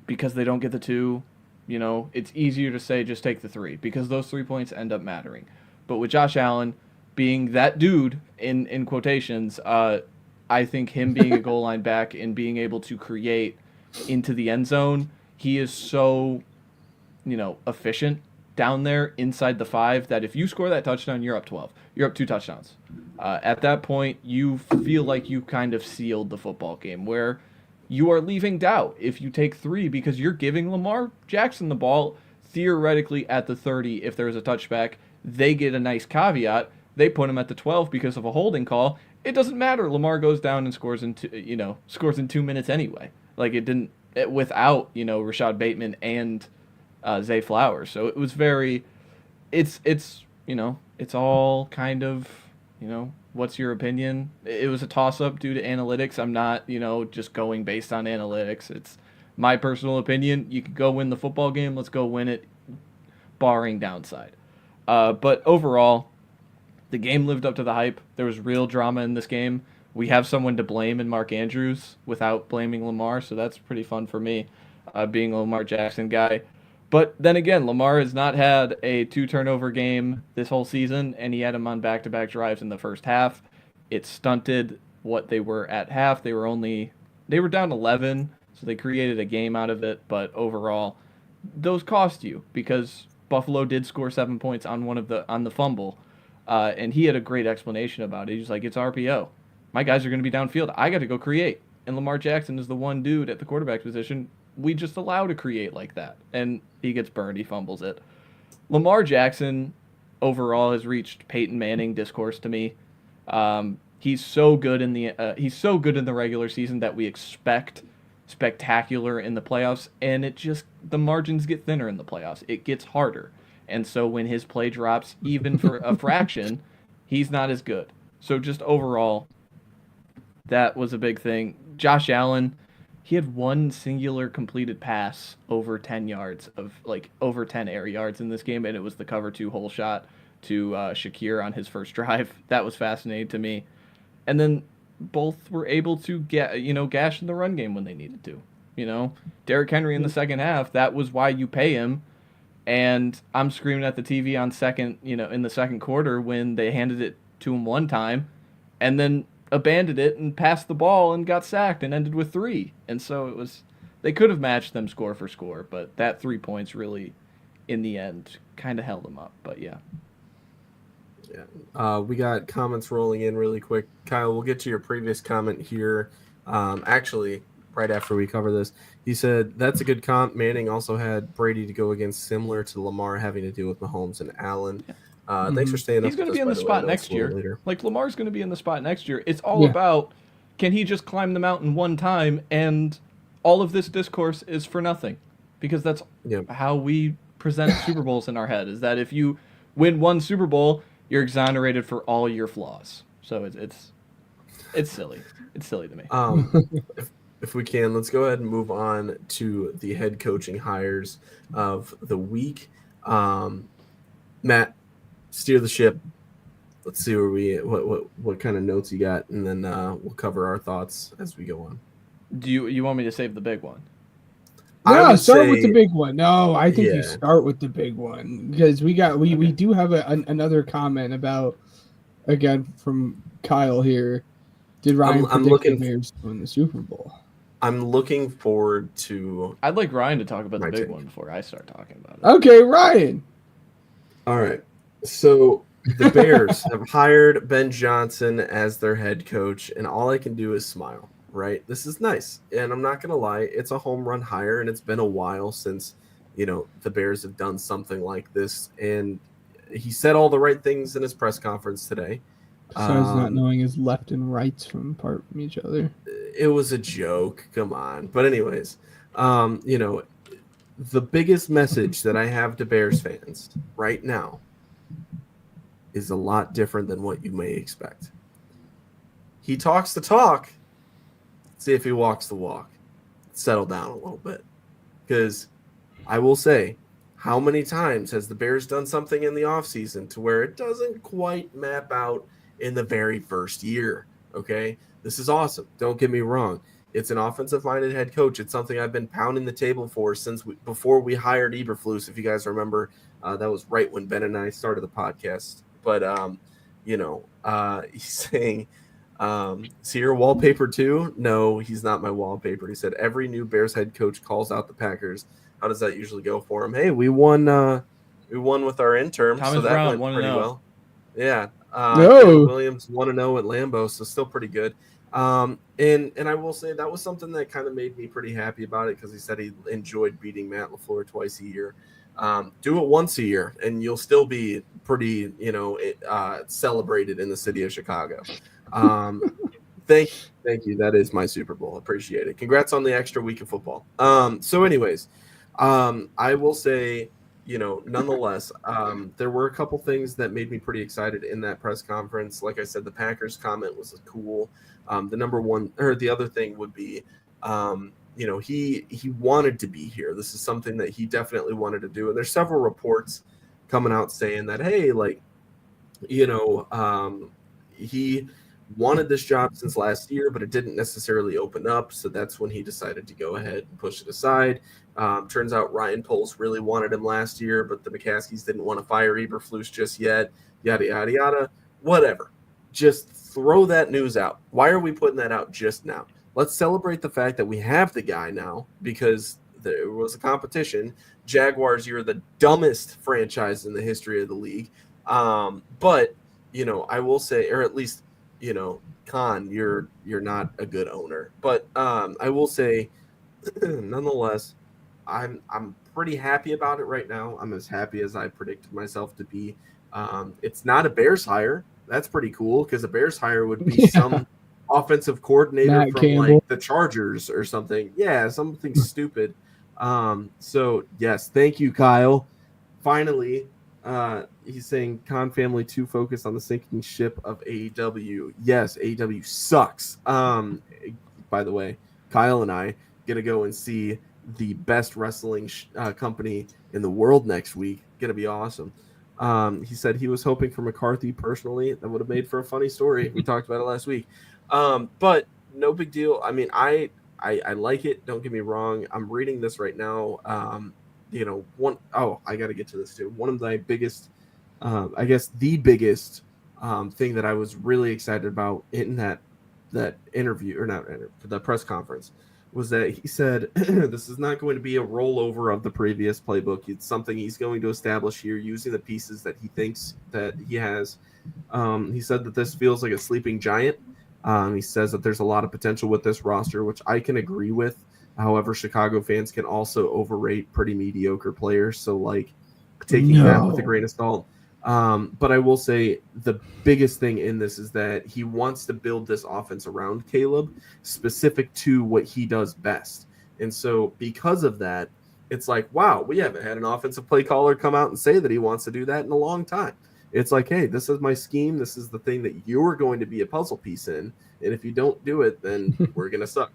Speaker 7: because they don't get the 2. It's easier to say just take the 3 because those 3 points end up mattering. But with Josh Allen being that dude in quotations, I think him being a goal line back and being able to create into the end zone, he is so efficient down there inside the 5 that if you score that touchdown, you're up 12. You're up 2 touchdowns. At that point, you feel like you kind of sealed the football game, where you are leaving doubt if you take 3 because you're giving Lamar Jackson the ball theoretically at the 30 if there's a touchback. They get a nice caveat. They put him at the 12 because of a holding call. It doesn't matter. Lamar goes down and scores in 2 minutes anyway. Like it didn't without Rashad Bateman and Zay Flowers. So it was it's all kind of, what's your opinion? It was a toss-up due to analytics. I'm not, just going based on analytics. It's my personal opinion. You could go win the football game. Let's go win it, barring downside. But overall, the game lived up to the hype. There was real drama in this game. We have someone to blame in Mark Andrews without blaming Lamar, so that's pretty fun for me, being a Lamar Jackson guy. But then again, Lamar has not had a 2-turnover game this whole season, and he had him on back-to-back drives in the first half. It stunted what they were at half. They were down 11, so they created a game out of it. But overall, those cost you because Buffalo did score 7 points on the fumble, and he had a great explanation about it. He's like, it's RPO. My guys are going to be downfield. I got to go create. And Lamar Jackson is the one dude at the quarterback position we just allow to create like that. And he gets burned. He fumbles it. Lamar Jackson overall has reached Peyton Manning discourse to me. He's so good in the regular season that we expect spectacular in the playoffs, and the margins get thinner in the playoffs. It gets harder. And so when his play drops even for a fraction, he's not as good. So just overall, that was a big thing. Josh Allen, he had one singular completed pass over 10 yards over 10 air yards in this game, and it was the cover 2 hole shot to Shakir on his first drive. That was fascinating to me. And then both were able to gash in the run game when they needed to. Derrick Henry in the second half, that was why you pay him. And I'm screaming at the TV in the second quarter when they handed it to him one time and then abandoned it and passed the ball and got sacked and ended with 3. And so they could have matched them score for score, but that 3 points really, in the end, kind of held them up. But yeah.
Speaker 5: Yeah. We got comments rolling in really quick. Kyle, we'll get to your previous comment here. Actually, right after we cover this, he said, that's a good comp. Manning also had Brady to go against, similar to Lamar having to deal with Mahomes and Allen. Thanks for staying up.
Speaker 7: He's going to be in the spot next year. Later. Like, Lamar's going to be in the spot next year. It's all about, can he just climb the mountain one time, and all of this discourse is for nothing? Because that's how we present Super Bowls in our head, is that if you win one Super Bowl, you're exonerated for all your flaws. So it's silly. It's silly to me.
Speaker 5: If we can, let's go ahead and move on to the head coaching hires of the week. Matt, steer the ship. Let's see what kind of notes you got, and then we'll cover our thoughts as we go on.
Speaker 7: Do you want me to save the big one?
Speaker 6: No, start with the big one. No, I think you start with the big one because we do have another comment about, again, from Kyle here. Did Ryan predict the Bears to win the Super Bowl?
Speaker 5: I'm looking forward to.
Speaker 7: I'd like Ryan to talk about the big one before I start talking about it.
Speaker 6: Okay, Ryan.
Speaker 5: All right. So the Bears have hired Ben Johnson as their head coach, and all I can do is smile. Right, this is nice, and I'm not gonna lie, it's a home run hire, and it's been a while since the Bears have done something like this. And he said all the right things in his press conference today.
Speaker 6: Besides not knowing his left and rights apart from each other.
Speaker 5: It was a joke. Come on. But anyways, You know, the biggest message that I have to Bears fans right now is a lot different than what you may expect. He talks the talk. See if he walks the walk. Settle down a little bit. Because I will say, how many times has the Bears done something in the offseason to where it doesn't quite map out in the very first year? Okay? This is awesome. Don't get me wrong. It's an offensive-minded head coach. It's something I've been pounding the table for since before we hired Eberflus. If you guys remember, that was right when Ben and I started the podcast. But, he's saying, see your wallpaper too? No, he's not my wallpaper. He said every new Bears head coach calls out the Packers. How does that usually go for him? Hey, we won with our interim,
Speaker 7: Thomas
Speaker 5: so that
Speaker 7: Brown,
Speaker 5: went pretty well. Yeah.
Speaker 6: No.
Speaker 5: Williams 1-0 at Lambeau, so still pretty good. And I will say that was something that kind of made me pretty happy about it because he said he enjoyed beating Matt LaFleur twice a year. Do it once a year, and you'll still be pretty, celebrated in the city of Chicago. Thank you. That is my Super Bowl. Appreciate it. Congrats on the extra week of football. So anyways, I will say, nonetheless, there were a couple things that made me pretty excited in that press conference. Like I said, the Packers comment was cool. The other thing would be, he wanted to be here. This is something that he definitely wanted to do. And there's several reports coming out saying that, hey, he wanted this job since last year, but it didn't necessarily open up. So that's when he decided to go ahead and push it aside. Turns out Ryan Poles really wanted him last year, but the McCaskies didn't want to fire Eberflus just yet. Yada, yada, yada. Whatever. Just throw that news out. Why are we putting that out just now? Let's celebrate the fact that we have the guy now because there was a competition. Jaguars, you're the dumbest franchise in the history of the league. But, I will say, or at least, Khan, you're not a good owner. But I will say, nonetheless, I'm pretty happy about it right now. I'm as happy as I predicted myself to be. It's not a Bears hire. That's pretty cool because a Bears hire would be some offensive coordinator
Speaker 6: Matt
Speaker 5: from
Speaker 6: Campbell.
Speaker 5: like the Chargers or something. Yeah, something stupid. So yes, thank you, Kyle. Finally, he's saying Khan family too focused on the sinking ship of AEW. Yes, AEW sucks. By the way, Kyle and I gonna go and see the best wrestling company in the world next week. Gonna be awesome. He said he was hoping for McCarthy personally. That would have made for a funny story. We talked about it last week. But no big deal. I mean, I like it. Don't get me wrong. I'm reading this right now. I got to get to this too. One of my biggest, I guess the biggest thing that I was really excited about in that interview, or not interview, the press conference, was that he said this is not going to be a rollover of the previous playbook. It's something he's going to establish here using the pieces that he thinks that he has. He said that this feels like a sleeping giant. He says that there's a lot of potential with this roster, which I can agree with. However, Chicago fans can also overrate pretty mediocre players. So, taking that with a grain of salt. But I will say the biggest thing in this is that he wants to build this offense around Caleb, specific to what he does best. And so because of that, it's like, wow, we haven't had an offensive play caller come out and say that he wants to do that in a long time. It's like, hey, this is my scheme. This is the thing that you're going to be a puzzle piece in. And if you don't do it, then we're going to suck.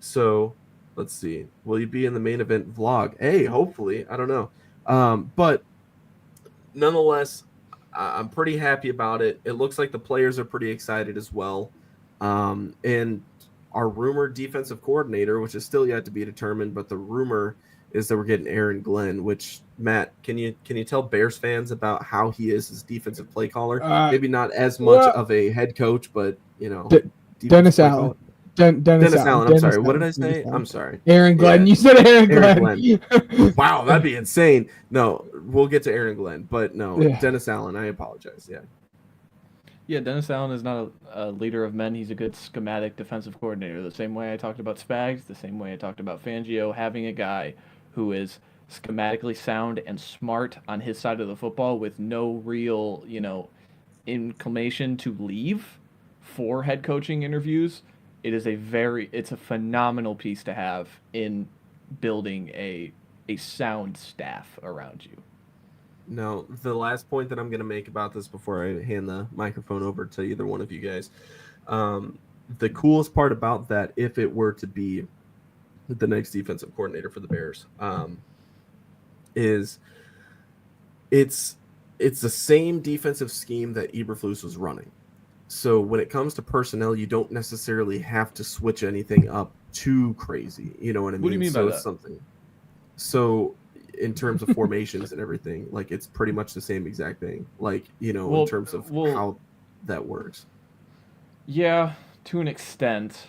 Speaker 5: So let's see. Will you be in the main event vlog? Hey, hopefully. I don't know. But nonetheless, I'm pretty happy about it. It looks like the players are pretty excited as well. And our rumored defensive coordinator, which is still yet to be determined, but the rumor is that we're getting Aaron Glenn, which, Matt, can you tell Bears fans about how he is as defensive play caller? Maybe not as much of a head coach, but,
Speaker 6: Dennis Allen. Dennis
Speaker 5: Allen. I'm sorry. What did I say? I'm sorry.
Speaker 6: Aaron Glenn. Yeah. You said Aaron
Speaker 5: Glenn. Wow, that'd be insane. No, we'll get to Aaron Glenn, but no, yeah. Dennis Allen. I apologize. Yeah.
Speaker 7: Yeah, Dennis Allen is not a leader of men. He's a good schematic defensive coordinator. The same way I talked about Spags, the same way I talked about Fangio, having a guy who is schematically sound and smart on his side of the football with no real, inclination to leave for head coaching interviews it's a phenomenal piece to have in building a sound staff around you.
Speaker 5: Now, the last point that I'm going to make about this before I hand the microphone over to either one of you guys, the coolest part about that, if it were to be the next defensive coordinator for the Bears, is it's the same defensive scheme that Eberflus was running. So when it comes to personnel, you don't necessarily have to switch anything up too crazy. You know what I mean?
Speaker 7: What do you mean by that?
Speaker 5: So in terms of formations and everything, like it's pretty much the same exact thing. Like, in terms of how that works.
Speaker 7: Yeah, to an extent.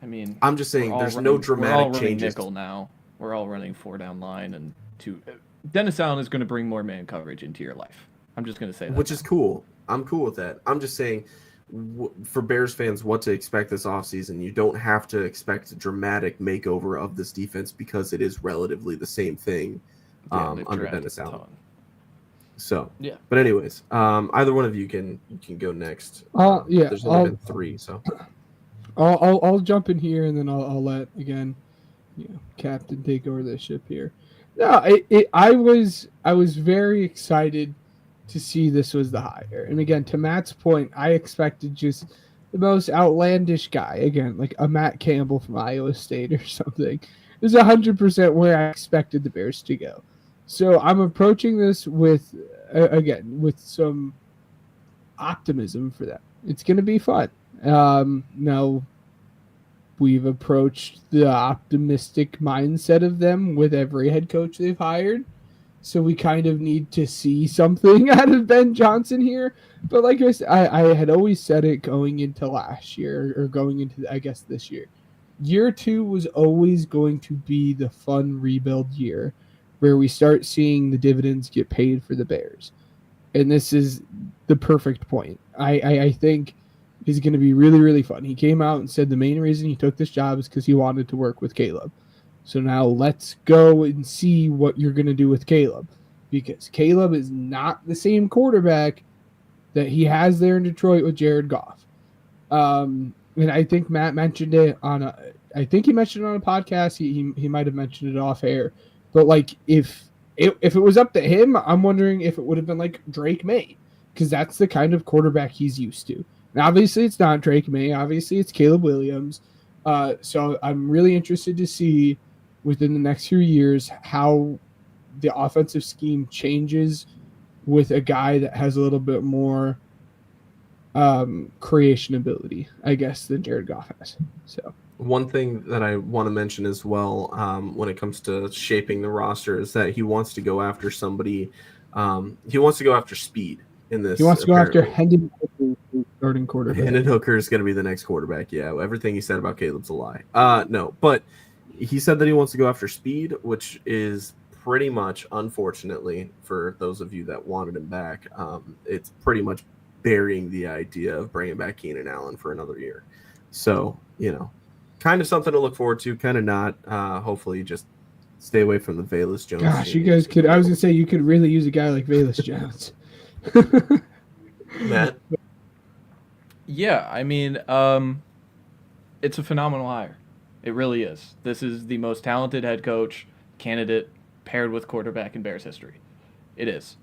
Speaker 7: I mean,
Speaker 5: I'm just saying there's no dramatic
Speaker 7: we're all running
Speaker 5: changes.
Speaker 7: Nickel now. We're all running 4-down line, and Dennis Allen is going to bring more man coverage into your life. I'm just going to say that.
Speaker 5: Which is cool. I'm cool with that. I'm just saying, for Bears fans, what to expect this offseason. You don't have to expect a dramatic makeover of this defense because it is relatively the same thing under Dennis Allen. So,
Speaker 7: yeah.
Speaker 5: But anyways, either one of you can go next.
Speaker 6: Yeah.
Speaker 5: There's only been 3, so.
Speaker 6: I'll jump in here, and then I'll let, again, Captain take over the ship here. No, I was very excited to see this was the hire. And again, to Matt's point, I expected just the most outlandish guy. Again, like a Matt Campbell from Iowa State or something. It was 100% where I expected the Bears to go. So I'm approaching this with some optimism for that. It's going to be fun. Now, we've approached the optimistic mindset of them with every head coach they've hired. So we kind of need to see something out of Ben Johnson here. But like I said, I had always said it going into last year or going into, I guess, this year. Year 2 was always going to be the fun rebuild year where we start seeing the dividends get paid for the Bears. And this is the perfect point. I think it's going to be really, really fun. He came out and said the main reason he took this job is because he wanted to work with Caleb. So now let's go and see what you're going to do with Caleb, because Caleb is not the same quarterback that he has there in Detroit with Jared Goff. And I think Matt mentioned it I think he mentioned it on a podcast. He might have mentioned it off air, but like if it was up to him, I'm wondering if it would have been like Drake May, because that's the kind of quarterback he's used to. And obviously it's not Drake May. Obviously it's Caleb Williams. So I'm really interested to see within the next few years how the offensive scheme changes with a guy that has a little bit more creation ability, I guess, than Jared Goff has. So
Speaker 5: one thing that I want to mention as well, when it comes to shaping the roster, is that he wants to go after somebody. He wants to go after speed in this.
Speaker 6: He wants to go after Hendon Hooker, starting quarterback.
Speaker 5: Hendon Hooker is going to be the next quarterback. Yeah, everything he said about Caleb's a lie. No, but he said that he wants to go after speed, which is pretty much, unfortunately, for those of you that wanted him back, it's pretty much burying the idea of bringing back Keenan Allen for another year. So, kind of something to look forward to, kind of not. Hopefully, just stay away from the Velus Jones.
Speaker 6: Gosh, you guys could. I was gonna say you could really use a guy like Velus Jones.
Speaker 5: Matt.
Speaker 7: Yeah, I mean, it's a phenomenal hire. It really is. This is the most talented head coach candidate paired with quarterback in Bears history. It is.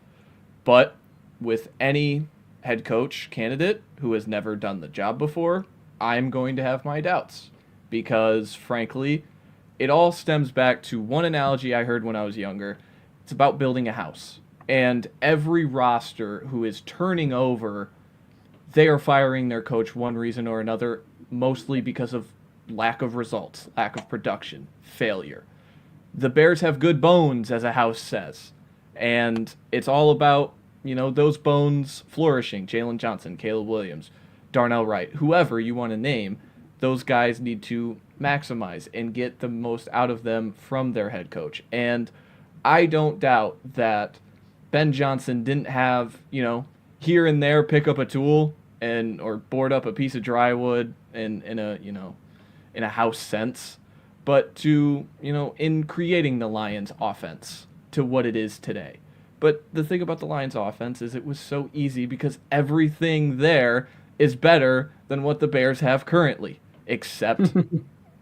Speaker 7: But with any head coach candidate who has never done the job before, I'm going to have my doubts. Because, frankly, it all stems back to one analogy I heard when I was younger. It's about building a house. And every roster who is turning over, they are firing their coach one reason or another, mostly because of lack of results, lack of production, failure. The Bears have good bones, as a house says. And it's all about, those bones flourishing. Jalen Johnson, Caleb Williams, Darnell Wright, whoever you want to name, those guys need to maximize and get the most out of them from their head coach. And I don't doubt that Ben Johnson didn't have, here and there pick up a tool or board up a piece of drywood in a house sense, but to, in creating the Lions offense to what it is today. But the thing about the Lions offense is it was so easy because everything there is better than what the Bears have currently. except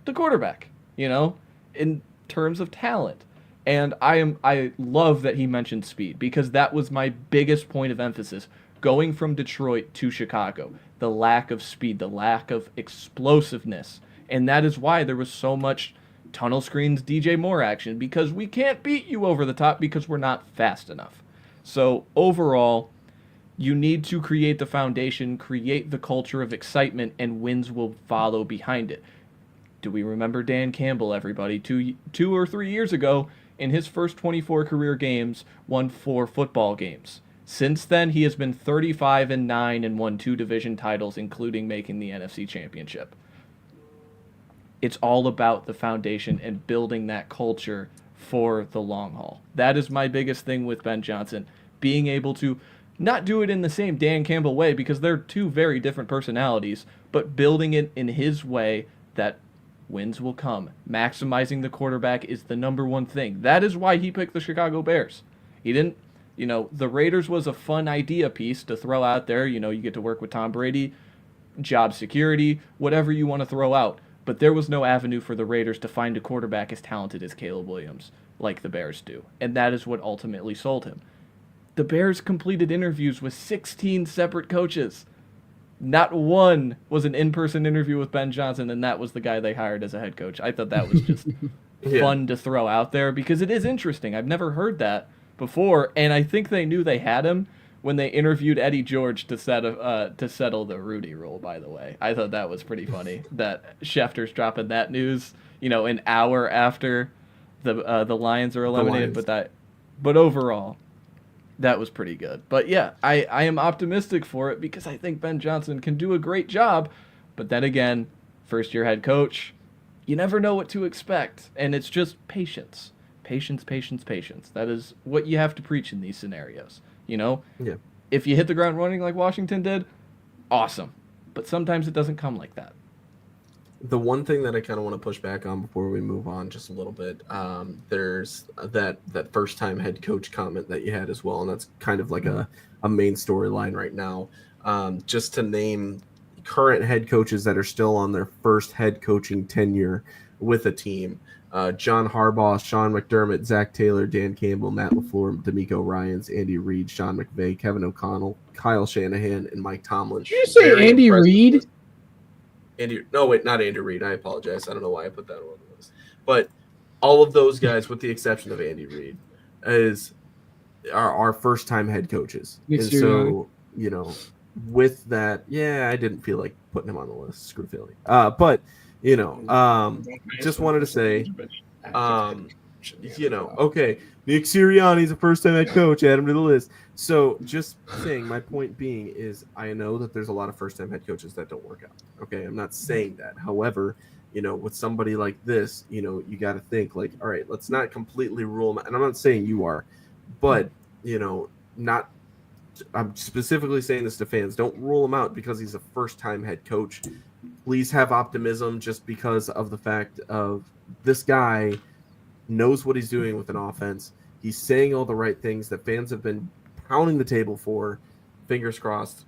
Speaker 7: the quarterback, in terms of talent. And I love that he mentioned speed, because that was my biggest point of emphasis going from Detroit to Chicago. The lack of speed, the lack of explosiveness. And that is why there was so much tunnel screens, DJ Moore action, because we can't beat you over the top because we're not fast enough. So overall, you need to create the foundation, create the culture of excitement, and wins will follow behind it. Do we remember Dan Campbell, everybody? 2 or 3 years ago, in his first 24 career games, won 4 football games. Since then, he has been 35-9 and won 2 division titles, including making the NFC Championship. It's all about the foundation and building that culture for the long haul. That is my biggest thing with Ben Johnson, being able to not do it in the same Dan Campbell way, because they're 2 very different personalities, but building it in his way that wins will come. Maximizing the quarterback is the number one thing. That is why he picked the Chicago Bears. He didn't, the Raiders was a fun idea piece to throw out there. You get to work with Tom Brady, job security, whatever you want to throw out. But there was no avenue for the Raiders to find a quarterback as talented as Caleb Williams, like the Bears do. And that is what ultimately sold him. The Bears completed interviews with 16 separate coaches. Not one was an in-person interview with Ben Johnson, and that was the guy they hired as a head coach. I thought that was just fun to throw out there, because it is interesting. I've never heard that before, and I think they knew they had him when they interviewed Eddie George to settle the Rudy rule, by the way. I thought that was pretty funny, that Schefter's dropping that news, an hour after the Lions are eliminated. But overall, that was pretty good. But yeah, I am optimistic for it, because I think Ben Johnson can do a great job. But then again, first-year head coach, you never know what to expect. And it's just patience. Patience, patience, patience. That is what you have to preach in these scenarios. Yeah. If you hit the ground running like Washington did, awesome. But sometimes it doesn't come like that.
Speaker 5: The one thing that I kind of want to push back on before we move on just a little bit, there's that first-time head coach comment that you had as well, and that's kind of like a main storyline right now. Just to name current head coaches that are still on their first head coaching tenure with a team. John Harbaugh, Sean McDermott, Zach Taylor, Dan Campbell, Matt LaFleur, DeMeco Ryans, Andy Reid, Sean McVay, Kevin O'Connell, Kyle Shanahan, and Mike Tomlin.
Speaker 6: Did you say
Speaker 5: Very
Speaker 6: Andy
Speaker 5: impressive.
Speaker 6: Reid?
Speaker 5: Not Andy Reid. I apologize. I don't know why I put that on the list. But all of those guys, with the exception of Andy Reid, are our first-time head coaches. And so, with that, I didn't feel like putting him on the list. Screw Philly. But just wanted to say, okay, Nick Sirianni's a first-time head coach. Add him to the list. So just saying, my point being is, I know that there's a lot of first-time head coaches that don't work out. Okay, I'm not saying that. However, with somebody like this, you got to think like, all right, let's not completely rule him out. And I'm not saying you are, but not. I'm specifically saying this to fans. Don't rule him out because he's a first-time head coach. Please have optimism, just because of the fact of this guy knows what he's doing with an offense. He's saying all the right things that fans have been pounding the table for. Fingers crossed.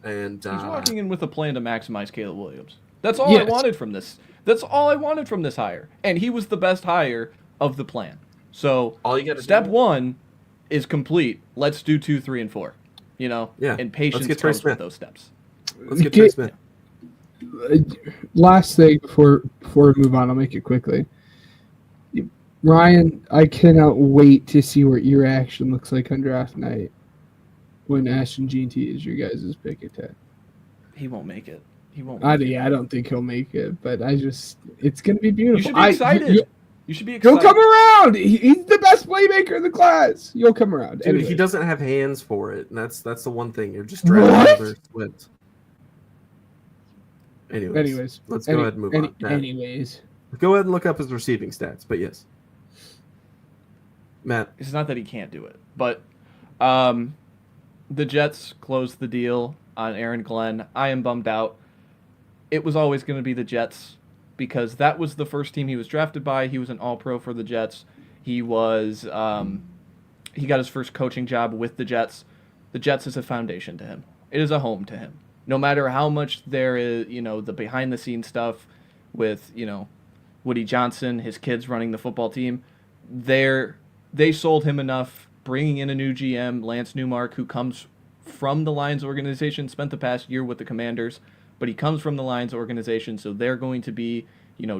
Speaker 5: And
Speaker 7: he's walking in with a plan to maximize Caleb Williams. That's all I wanted from this. That's all I wanted from this hire. And he was the best hire of the plan. So
Speaker 5: all you got
Speaker 7: step 1 is complete. Let's do 2, 3, and 4. And patience comes with those steps.
Speaker 5: Let's get Trey Smith.
Speaker 6: Last thing before we move on, I'll make it quickly. Ryan, I cannot wait to see what your reaction looks like on draft night when Ashton Jeanty is your guys' pick at 10.
Speaker 7: He won't make it.
Speaker 6: I don't think he'll make it, but it's going to be beautiful.
Speaker 7: You should be excited. You should be excited.
Speaker 6: He'll come around. He's the best playmaker in the class. You'll come around.
Speaker 5: Dude, he doesn't have hands for it, and that's the one thing. You're just dragging over splits. Anyways, let's go ahead and move on.
Speaker 6: Anyways.
Speaker 5: Go ahead and look up his receiving stats, but yes. Matt.
Speaker 7: It's not that he can't do it, but the Jets closed the deal on Aaron Glenn. I am bummed out. It was always going to be the Jets because that was the first team he was drafted by. He was an All-Pro for the Jets. He was he got his first coaching job with the Jets. The Jets is a foundation to him. It is a home to him. No matter how much there is, the behind-the-scenes stuff, with, Woody Johnson, his kids running the football team. They sold him enough, bringing in a new GM, Lance Newmark, who comes from the Lions organization, spent the past year with the Commanders, but he comes from the Lions organization, so they're going to be,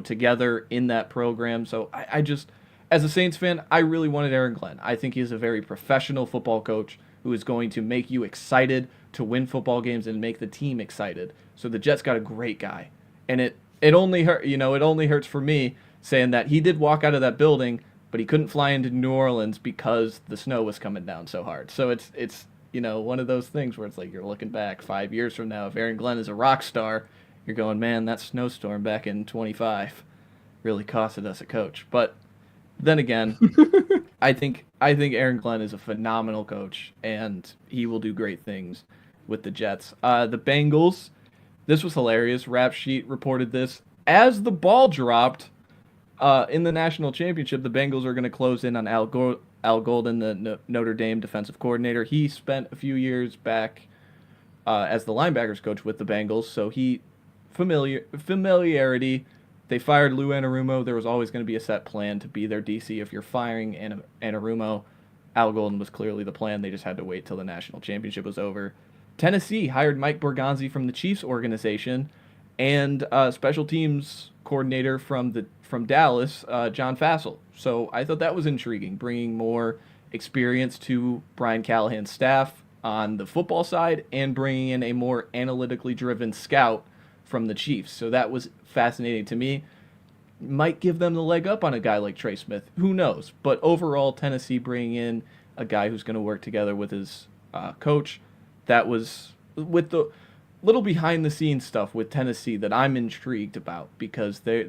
Speaker 7: together in that program. So I just, as a Saints fan, I really wanted Aaron Glenn. I think he is a very professional football coach who is going to make you excited to win football games and make the team excited. So the Jets got a great guy. And it only hurts for me saying that he did walk out of that building, but he couldn't fly into New Orleans because the snow was coming down so hard. So it's one of those things where it's like you're looking back 5 years from now, if Aaron Glenn is a rock star, you're going, man, that snowstorm back in 25 really costed us a coach. But then again, I think Aaron Glenn is a phenomenal coach, and he will do great things with the Jets. The Bengals, this was hilarious. Rap Sheet reported this. As the ball dropped in the national championship, the Bengals are going to close in on Al Golden, the Notre Dame defensive coordinator. He spent a few years back as the linebackers coach with the Bengals, so familiarity. They fired Lou Anarumo. There was always going to be a set plan to be their DC. If you're firing Anarumo, Al Golden was clearly the plan. They just had to wait till the national championship was over. Tennessee hired Mike Borgonzi from the Chiefs organization, and special teams coordinator from Dallas, John Fassel. So I thought that was intriguing, bringing more experience to Brian Callahan's staff on the football side and bringing in a more analytically driven scout from the Chiefs. So that was fascinating to me. Might give them the leg up on a guy like Trey Smith. Who knows? But overall, Tennessee bringing in a guy who's going to work together with his coach. That was with the little behind-the-scenes stuff with Tennessee that I'm intrigued about, because they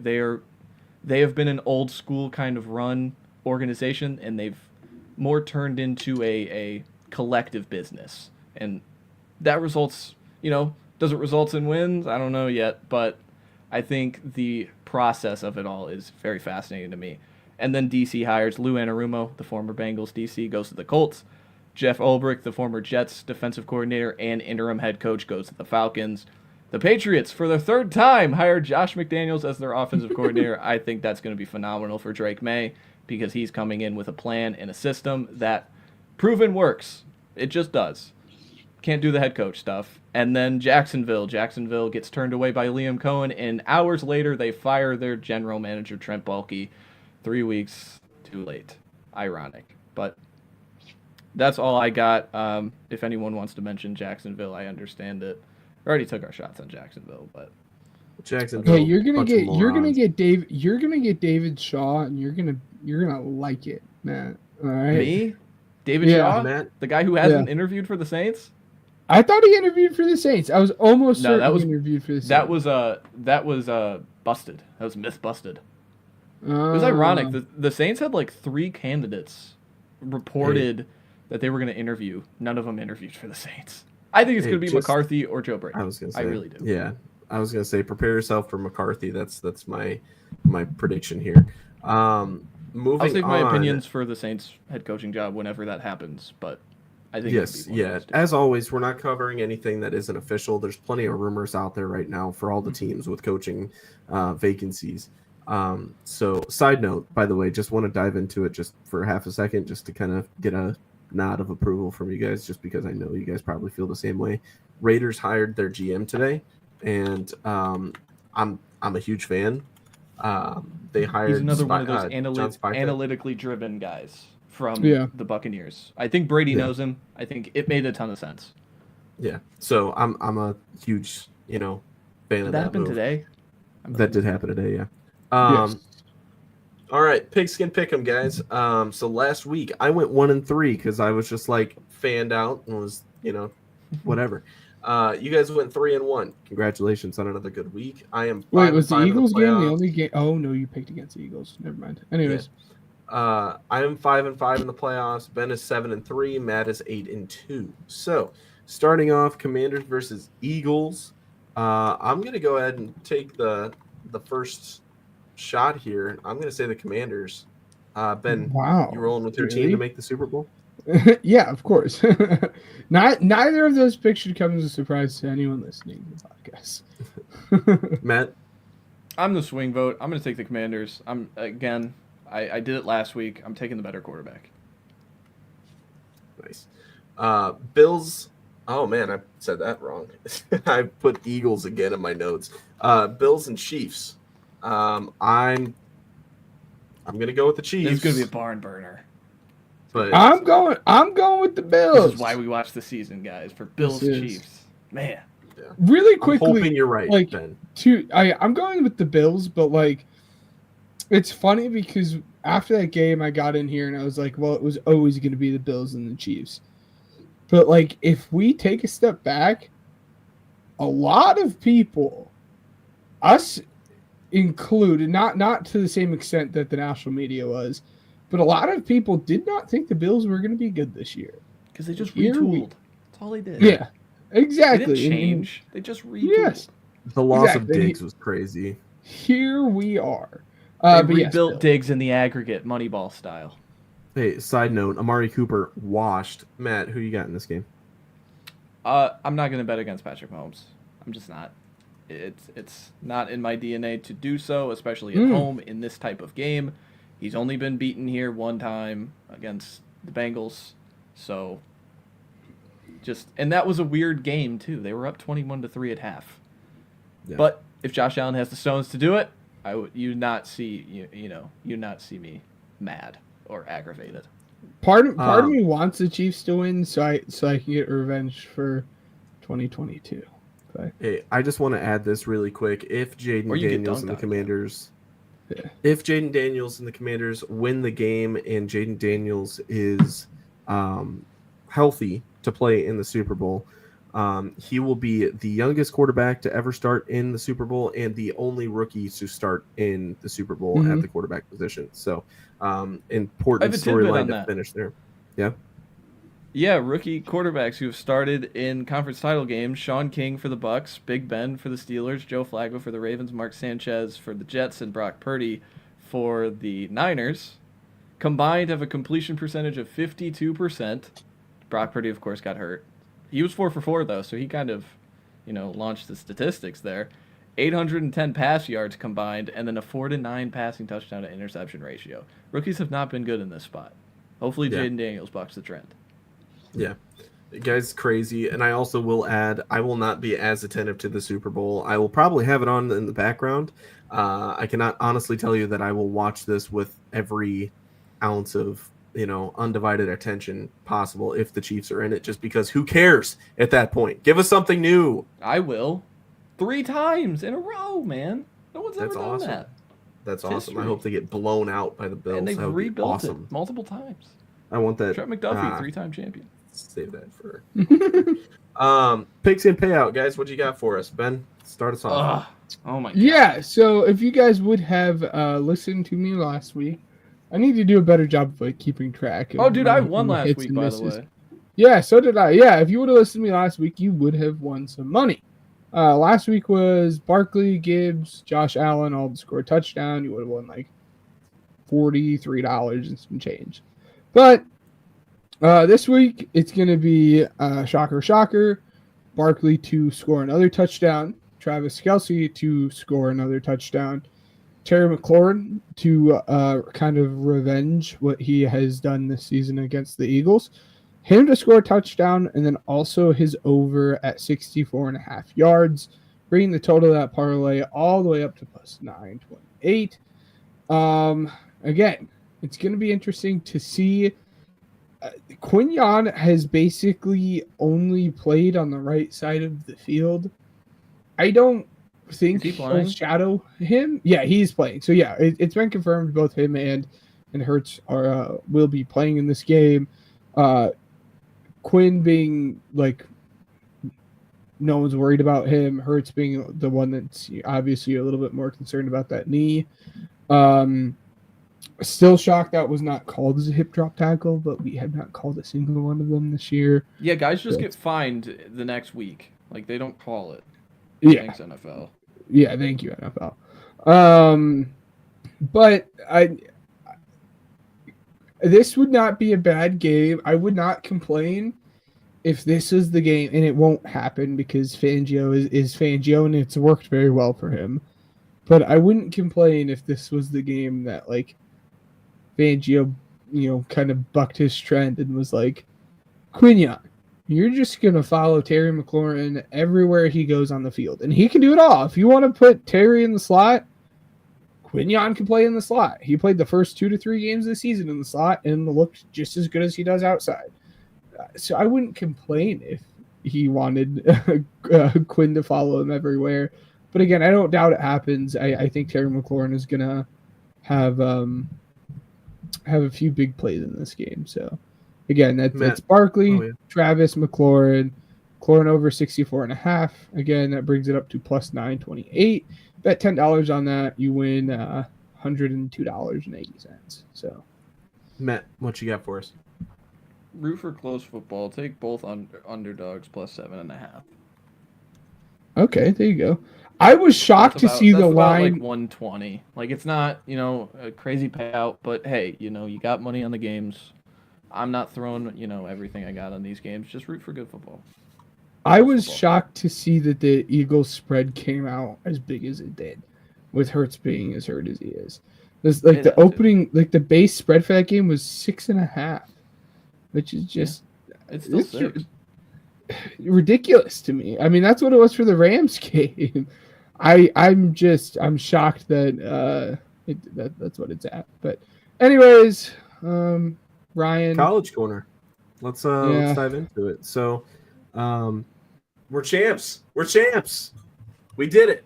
Speaker 7: have been an old-school kind of run organization, and they've more turned into a collective business. And that results, does it result in wins? I don't know yet, but I think the process of it all is very fascinating to me. And then DC hires Lou Anarumo, the former Bengals DC, goes to the Colts. Jeff Ulbrich, the former Jets defensive coordinator and interim head coach, goes to the Falcons. The Patriots, for the third time, hired Josh McDaniels as their offensive coordinator. I think that's going to be phenomenal for Drake May, because he's coming in with a plan and a system that proven works. It just does. Can't do the head coach stuff. And then Jacksonville gets turned away by Liam Cohen, and hours later they fire their general manager, Trent Baalke. 3 weeks too late. Ironic. But that's all I got. If anyone wants to mention Jacksonville, I understand it. We already took our shots on Jacksonville, but
Speaker 5: Jacksonville.
Speaker 6: Hey, you're gonna get David Shaw, and you're gonna like it, man. All right.
Speaker 7: Me? David Shaw?
Speaker 5: Matt?
Speaker 7: The guy who hasn't interviewed for the Saints?
Speaker 6: I thought he interviewed for the Saints. I was almost certain he interviewed for the Saints.
Speaker 7: That was busted. That was myth busted. It was ironic. The Saints had like 3 candidates reported that they were going to interview. None of them interviewed for the Saints. I think it's going to be McCarthy or Joe Brady. I really do.
Speaker 5: Yeah, I was going to say prepare yourself for McCarthy. That's my prediction here. Moving
Speaker 7: I'll save
Speaker 5: on.
Speaker 7: my opinions for the Saints head coaching job whenever that happens, but I think
Speaker 5: As always, we're not covering anything that isn't official. There's plenty of rumors out there right now for all the teams with coaching vacancies. So side note, by the way, just want to dive into it just for half a second, just to kind of get a nod of approval from you guys, just because I know you guys probably feel the same way. Raiders hired their GM today, and I'm a huge fan. They hired.
Speaker 7: He's another one of those analytically driven guys from the Buccaneers. I think Brady knows him. I think it made a ton of sense.
Speaker 5: Yeah. So I'm a huge fan of that.
Speaker 7: That happened today.
Speaker 5: That did happen today. Yeah.
Speaker 6: Yes.
Speaker 5: All right, Pigskin Pick'em, guys. So last week I went 1-3 because I was just like fanned out and was whatever. You guys went 3-1. Congratulations on another good week. I am.
Speaker 6: Wait, was the Eagles game the only game? Oh no, you picked against the Eagles. Never mind. Anyways,
Speaker 5: I am 5-5 in the playoffs. Ben is 7-3. Matt is 8-2. So starting off, Commanders versus Eagles. I'm gonna go ahead and take the first shot here. I'm gonna say the Commanders. Ben,
Speaker 6: wow,
Speaker 5: you rolling with your team to make the Super Bowl?
Speaker 6: Yeah, of course. Neither of those picks should come as a surprise to anyone listening to the podcast.
Speaker 5: Matt?
Speaker 7: I'm the swing vote. I'm going to take the Commanders. I did it last week. I'm taking the better quarterback.
Speaker 5: Nice. Bills. Oh man, I said that wrong. I put Eagles again in my notes. Bills and Chiefs. I'm gonna go with the Chiefs.
Speaker 7: It's going to be a barn burner.
Speaker 5: But
Speaker 6: I'm going with the Bills.
Speaker 7: This is why we watch the season, guys, for Bills Chiefs. Man.
Speaker 6: Really quickly,
Speaker 5: I'm hoping you're right,
Speaker 6: like,
Speaker 5: Ben.
Speaker 6: I'm going with the Bills, but like, it's funny because after that game, I got in here and I was like, well, it was always going to be the Bills and the Chiefs. But like, if we take a step back, a lot of people, us included, not to the same extent that the national media was, but a lot of people did not think the Bills were going to be good this year.
Speaker 7: Because they just retooled. That's all they did.
Speaker 6: Yeah, exactly.
Speaker 7: They didn't change. They just retooled.
Speaker 6: Yes.
Speaker 5: The loss of Diggs was crazy.
Speaker 6: Here we are.
Speaker 7: They rebuilt Diggs in the aggregate, Moneyball style.
Speaker 5: Hey, side note, Amari Cooper washed. Matt, who you got in this game?
Speaker 7: I'm not going to bet against Patrick Mahomes. I'm just not. It's not in my DNA to do so, especially at home in this type of game. He's only been beaten here one time against the Bengals. So, and that was a weird game, too. They were up 21-3 at half. Yeah. But if Josh Allen has the stones to do it, you not see me mad or aggravated.
Speaker 6: Part of me wants the Chiefs to win, so I can get revenge for 2022. But,
Speaker 5: hey, I just want to add this really quick. If Jayden Daniels and the Commanders, win the game and Jayden Daniels is healthy to play in the Super Bowl, he will be the youngest quarterback to ever start in the Super Bowl and the only rookie to start in the Super Bowl at the quarterback position. So, important storyline to finish there. Yeah.
Speaker 7: Yeah, rookie quarterbacks who have started in conference title games: Sean King for the Bucks, Big Ben for the Steelers, Joe Flacco for the Ravens, Mark Sanchez for the Jets, and Brock Purdy for the Niners. Combined have a completion percentage of 52%. Brock Purdy, of course, got hurt. He was 4 for 4, though, so he kind of, launched the statistics there. 810 pass yards combined, and then a 4-9 passing touchdown to interception ratio. Rookies have not been good in this spot. Hopefully Jayden Daniels bucks the trend.
Speaker 5: Yeah. The guy's crazy, and I also will add, I will not be as attentive to the Super Bowl. I will probably have it on in the background. I cannot honestly tell you that I will watch this with every ounce of undivided attention possible if the Chiefs are in it, just because who cares at that point? Give us something new.
Speaker 7: I will. 3 times in a row, man. No one's ever done that.
Speaker 5: That's awesome. History. I hope they get blown out by the Bills.
Speaker 7: And they've rebuilt it multiple times.
Speaker 5: I want that.
Speaker 7: Trent McDuffie, 3-time champion.
Speaker 5: Save that for picks and payout, guys. What you got for us, Ben? Start us off.
Speaker 7: Oh my God.
Speaker 6: Yeah, so if you guys would have listened to me last week, I need to do a better job of keeping track.
Speaker 7: Dude, I won last week, by the way.
Speaker 6: Yeah, so did I. Yeah, if you would have listened to me last week, you would have won some money. Last week was Barkley, Gibbs, Josh Allen, all to score a touchdown. You would have won like $43 and some change. But this week, it's going to be shocker, Barkley to score another touchdown, Travis Kelce to score another touchdown, Terry McLaurin to kind of revenge what he has done this season against the Eagles, him to score a touchdown, and then also his over at 64.5 yards, bringing the total of that parlay all the way up to plus 928. Again, it's going to be interesting to see. Quinyon has basically only played on the right side of the field. I don't think he'll shadow him. Yeah, he's playing. So yeah, it's been confirmed both him and Hurts will be playing in this game. Quinn being like, no one's worried about him. Hurts being the one that's obviously a little bit more concerned about that knee. Still shocked that was not called as a hip drop tackle, but we have not called a single one of them this year.
Speaker 7: Yeah, guys just get fined the next week. Like, they don't call it.
Speaker 6: Yeah.
Speaker 7: Thanks, NFL.
Speaker 6: Yeah, thank you, NFL. But this would not be a bad game. I would not complain if this is the game, and it won't happen because Fangio is Fangio, and it's worked very well for him. But I wouldn't complain if this was the game that like Fangio, kind of bucked his trend and was like, Quinyon, you're just gonna follow Terry McLaurin everywhere he goes on the field, and he can do it all. If you want to put Terry in the slot, Quinyon can play in the slot. He played the first 2 to 3 games of the season in the slot and looked just as good as he does outside. So I wouldn't complain if he wanted Quinn to follow him everywhere. But again, I don't doubt it happens. I think Terry McLaurin is gonna have a few big plays in this game. So again, that's Barkley, Travis, McLaurin over 64.5. Again, that brings it up to plus 928. Bet $10 on that, you win $102.80. So,
Speaker 4: Matt, what you got for us?
Speaker 7: Root for close football. Take both underdogs plus 7.5.
Speaker 6: Okay, there you go. I was shocked to see the line
Speaker 7: like 120. Like it's not, a crazy payout, but hey, you got money on the games. I'm not throwing, everything I got on these games. Just root for good football.
Speaker 6: I was shocked to see that the Eagles spread came out as big as it did, with Hurts being as hurt as he is. The base spread for that game was 6.5, which is just
Speaker 7: it's still 6.
Speaker 6: Ridiculous to me. I mean, that's what it was for the Rams game. I'm shocked that that's what it's at. But anyways, Ryan,
Speaker 4: college corner. Let's dive into it. So, we're champs. We did it.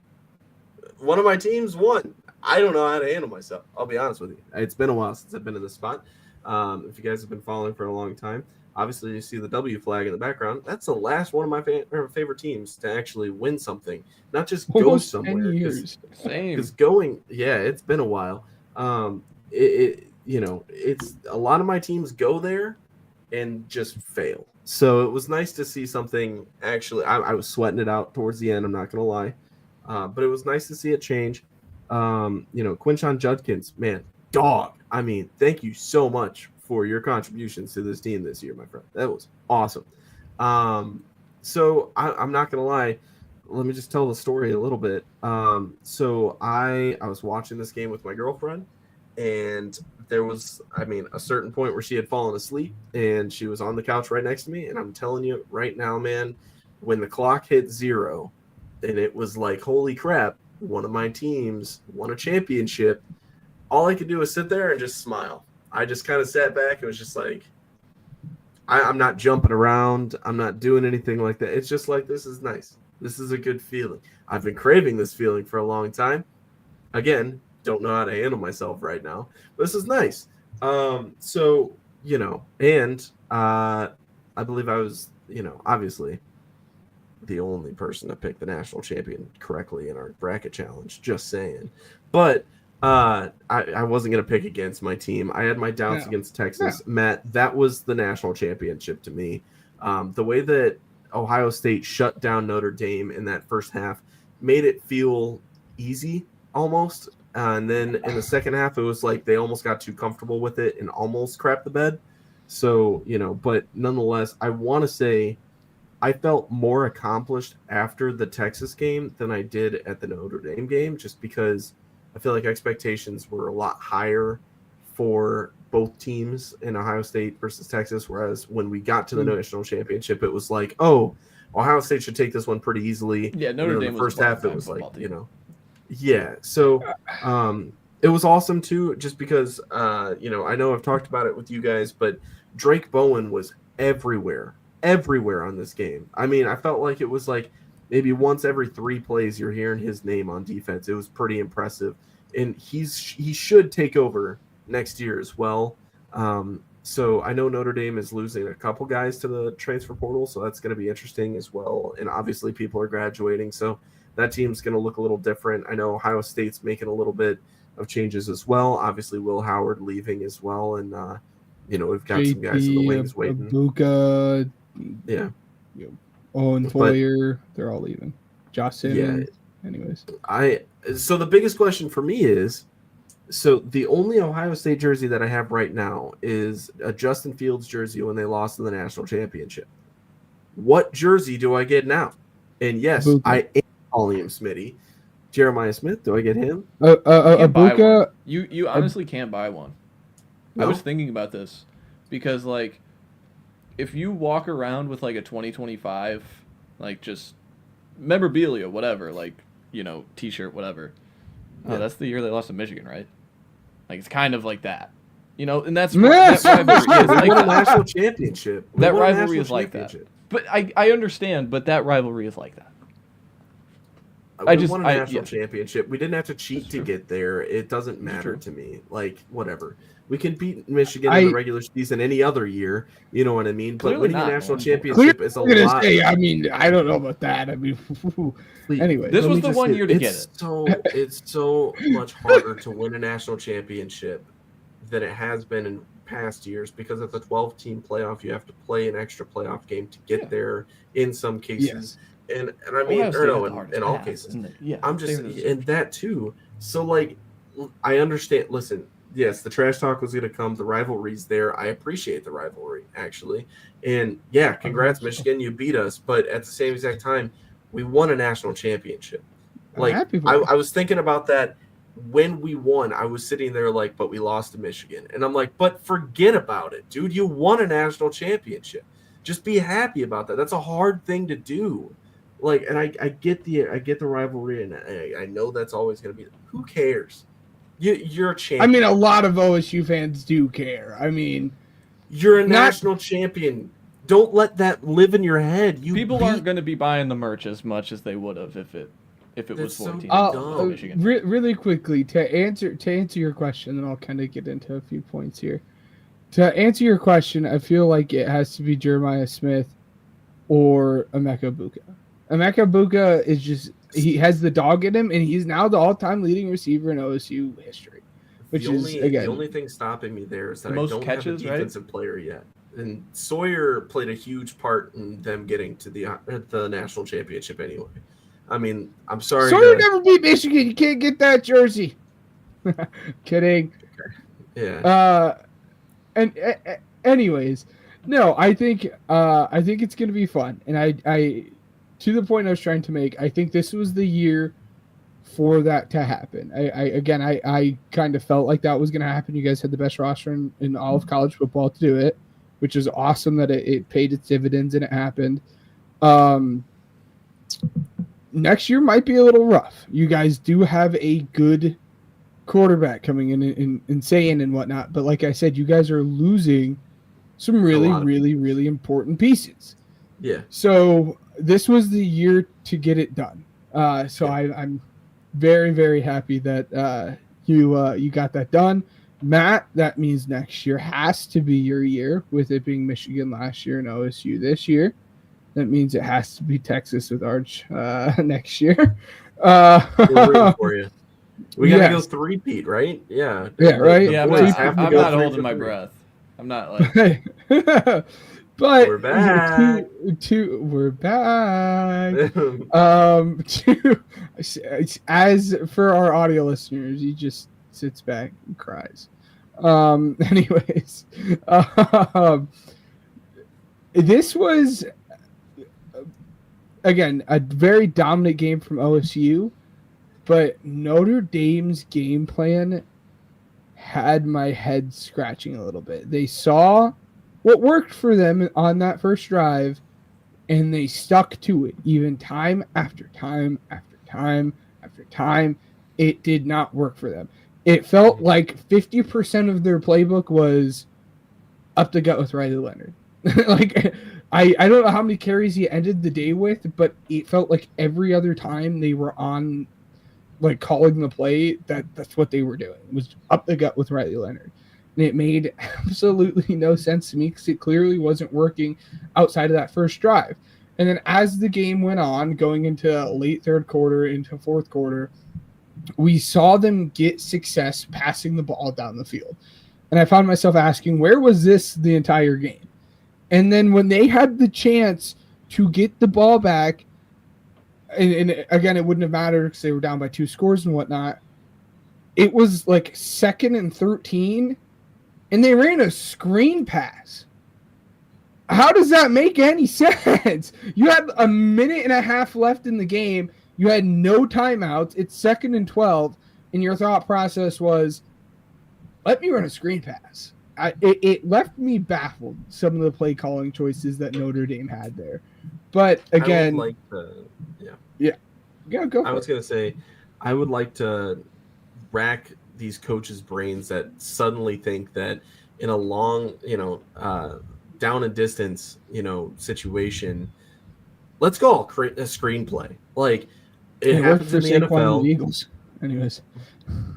Speaker 4: One of my teams won. I don't know how to handle myself. I'll be honest with you. It's been a while since I've been in this spot. If you guys have been following for a long time, obviously you see the W flag in the background. That's the last one of my favorite teams to actually win something, not just go somewhere.
Speaker 6: 10 years.
Speaker 7: Same.
Speaker 4: Because it's been a while. It's a lot of my teams go there and just fail. So it was nice to see something actually. I was sweating it out towards the end. I'm not gonna lie, but it was nice to see it change. Quinshon Judkins, man, dog. I mean, thank you so much for your contributions to this team this year, my friend. That was awesome. So I'm not gonna lie. Let me just tell the story a little bit. So I was watching this game with my girlfriend, and there was, a certain point where she had fallen asleep, and she was on the couch right next to me. And I'm telling you right now, man, when the clock hit 0, and it was like, holy crap, one of my teams won a championship, all I could do was sit there and just smile. I just kind of sat back and was just like, I'm not jumping around. I'm not doing anything like that. It's just like, this is nice. This is a good feeling. I've been craving this feeling for a long time. Again, don't know how to handle myself right now. But this is nice. And I believe I was, obviously the only person to pick the national champion correctly in our bracket challenge, just saying. But I wasn't going to pick against my team. I had my doubts against Texas. Yeah. Matt, that was the national championship to me. The way that Ohio State shut down Notre Dame in that first half made it feel easy almost. And then in the second half, it was like they almost got too comfortable with it and almost crapped the bed. So, but nonetheless, I want to say I felt more accomplished after the Texas game than I did at the Notre Dame game, just because I feel like expectations were a lot higher for both teams in Ohio State versus Texas, whereas when we got to the national championship, it was like, oh, Ohio State should take this one pretty easily.
Speaker 7: Yeah, Notre Dame
Speaker 4: in the first half, it was like, yeah. So it was awesome too, just because, I know I've talked about it with you guys, but Drake Bowen was everywhere on this game. I felt like it was like maybe once every 3 plays you're hearing his name on defense. It was pretty impressive, and he should take over next year as well. So I know Notre Dame is losing a couple guys to the transfer portal, so that's going to be interesting as well. And obviously people are graduating, so that team's going to look a little different. I know Ohio State's making a little bit of changes as well. Obviously Will Howard leaving as well, and we've got some guys in the wings waiting.
Speaker 6: Luka, Owen Foyer, they're all leaving. Josh Simmons. Yeah. Anyways,
Speaker 4: so the biggest question for me is, so the only Ohio State jersey that I have right now is a Justin Fields jersey when they lost in the national championship. What jersey do I get now? And yes, I am calling him Smitty.
Speaker 5: Jeremiah Smith. Do I get him?
Speaker 7: Can't buy
Speaker 6: Ibuka.
Speaker 7: one. You honestly can't buy one.
Speaker 5: No?
Speaker 7: I was thinking about this because, like, if you walk around with, like, a 2025, like, just memorabilia, whatever, like, you know, T-shirt, whatever. Oh, that's the year they lost to Michigan, right? Like, it's kind of like that. You know, and that rivalry is
Speaker 5: We
Speaker 7: like
Speaker 5: won a
Speaker 7: that.
Speaker 5: national championship. We
Speaker 7: That
Speaker 5: won a
Speaker 7: rivalry
Speaker 5: national
Speaker 7: is like that.
Speaker 5: championship.
Speaker 7: But I understand, but that rivalry is like that.
Speaker 5: We won a national championship. We didn't have to cheat to get there. It doesn't matter to me. Like, whatever. We can beat Michigan in the regular season any other year. You know what I mean? But
Speaker 7: Clearly
Speaker 5: winning
Speaker 7: not.
Speaker 5: a national championship is a lot.
Speaker 6: I mean, I don't know about that. I mean, anyway.
Speaker 7: This was the one year to get it.
Speaker 5: It's so much harder to win a national championship than it has been in past years because of the 12-team playoff. You have to play an extra playoff game to get there in some cases. And I mean, in all cases. I'm just in that too. So, like, I understand. Listen, yes, the trash talk was going to come. The rivalry's there. I appreciate the rivalry, actually. And, yeah, congrats, Michigan. You beat us. But at the same exact time, we won a national championship. Like, I was thinking about that when we won. I was sitting there like, but we lost to Michigan. And I'm like, but forget about it, dude. You won a national championship. Just be happy about that. That's a hard thing to do. Like, and I get the rivalry, and I know that's always going to be. Who cares? You're a champion.
Speaker 6: I mean, a lot of OSU fans do care. I mean,
Speaker 5: you're a national champion. Don't let that live in your head.
Speaker 7: People aren't going to be buying the merch as much as they would have if it was 14.
Speaker 6: Michigan. Really quickly to answer your question, and I'll kind of get into a few points here. To answer your question, I feel like it has to be Jeremiah Smith or Emeka Buka. Emeka Buka is just he has the dog in him, and he's now the all-time leading receiver in OSU history. Which
Speaker 5: the only thing stopping me there is that I don't have a defensive player yet. And Sawyer played a huge part in them getting to the national championship anyway. I mean, I'm sorry.
Speaker 6: Sawyer never beat Michigan. You can't get that jersey. Kidding.
Speaker 5: Okay.
Speaker 6: Yeah. And anyways, no, I think it's gonna be fun, and I to the point I was trying to make, I think this was the year for that to happen. I kind of felt like that was going to happen. You guys had the best roster in all of college football to do it, which is awesome that it paid its dividends and it happened. Next year might be a little rough. You guys do have a good quarterback coming in insane and whatnot, but like I said, you guys are losing some really important pieces.
Speaker 5: Yeah.
Speaker 6: So this was the year to get it done. I'm very, very happy that you got that done. Matt, that means next year has to be your year, with it being Michigan last year and OSU this year. That means it has to be Texas with Arch next year.
Speaker 5: We're rooting for you. We got to go three-peat, right? Yeah.
Speaker 6: Yeah, right?
Speaker 7: Yeah, I'm not holding my breath. I'm not like...
Speaker 6: But
Speaker 5: we're back.
Speaker 6: We're back. As for our audio listeners, he just sits back and cries. Anyways, this was again a very dominant game from OSU, but Notre Dame's game plan had my head scratching a little bit. They saw what worked for them on that first drive, and they stuck to it even time after time after time after time. It did not work for them. It felt like 50% of their playbook was up the gut with Riley Leonard. Like, I don't know how many carries he ended the day with, but it felt like every other time they were on, like, calling the play, that's what they were doing. It was up the gut with Riley Leonard. And it made absolutely no sense to me because it clearly wasn't working outside of that first drive. And then as the game went on, going into late third quarter, into fourth quarter, we saw them get success passing the ball down the field. And I found myself asking, where was this the entire game? And then when they had the chance to get the ball back, and again, it wouldn't have mattered because they were down by 2 scores and whatnot, it was like 2nd and 13, and they ran a screen pass. How does that make any sense? You had a minute and a half left in the game. You had no timeouts. It's 2nd and 12, and your thought process was, let me run a screen pass. It left me baffled, some of the play calling choices that Notre Dame had there. But again,
Speaker 5: go for I was going to say, I would like to rack these coaches' brains that suddenly think that in a long, down and distance, situation, let's go all create a screenplay. Like it happens in the NFL.
Speaker 6: The Eagles. Anyways.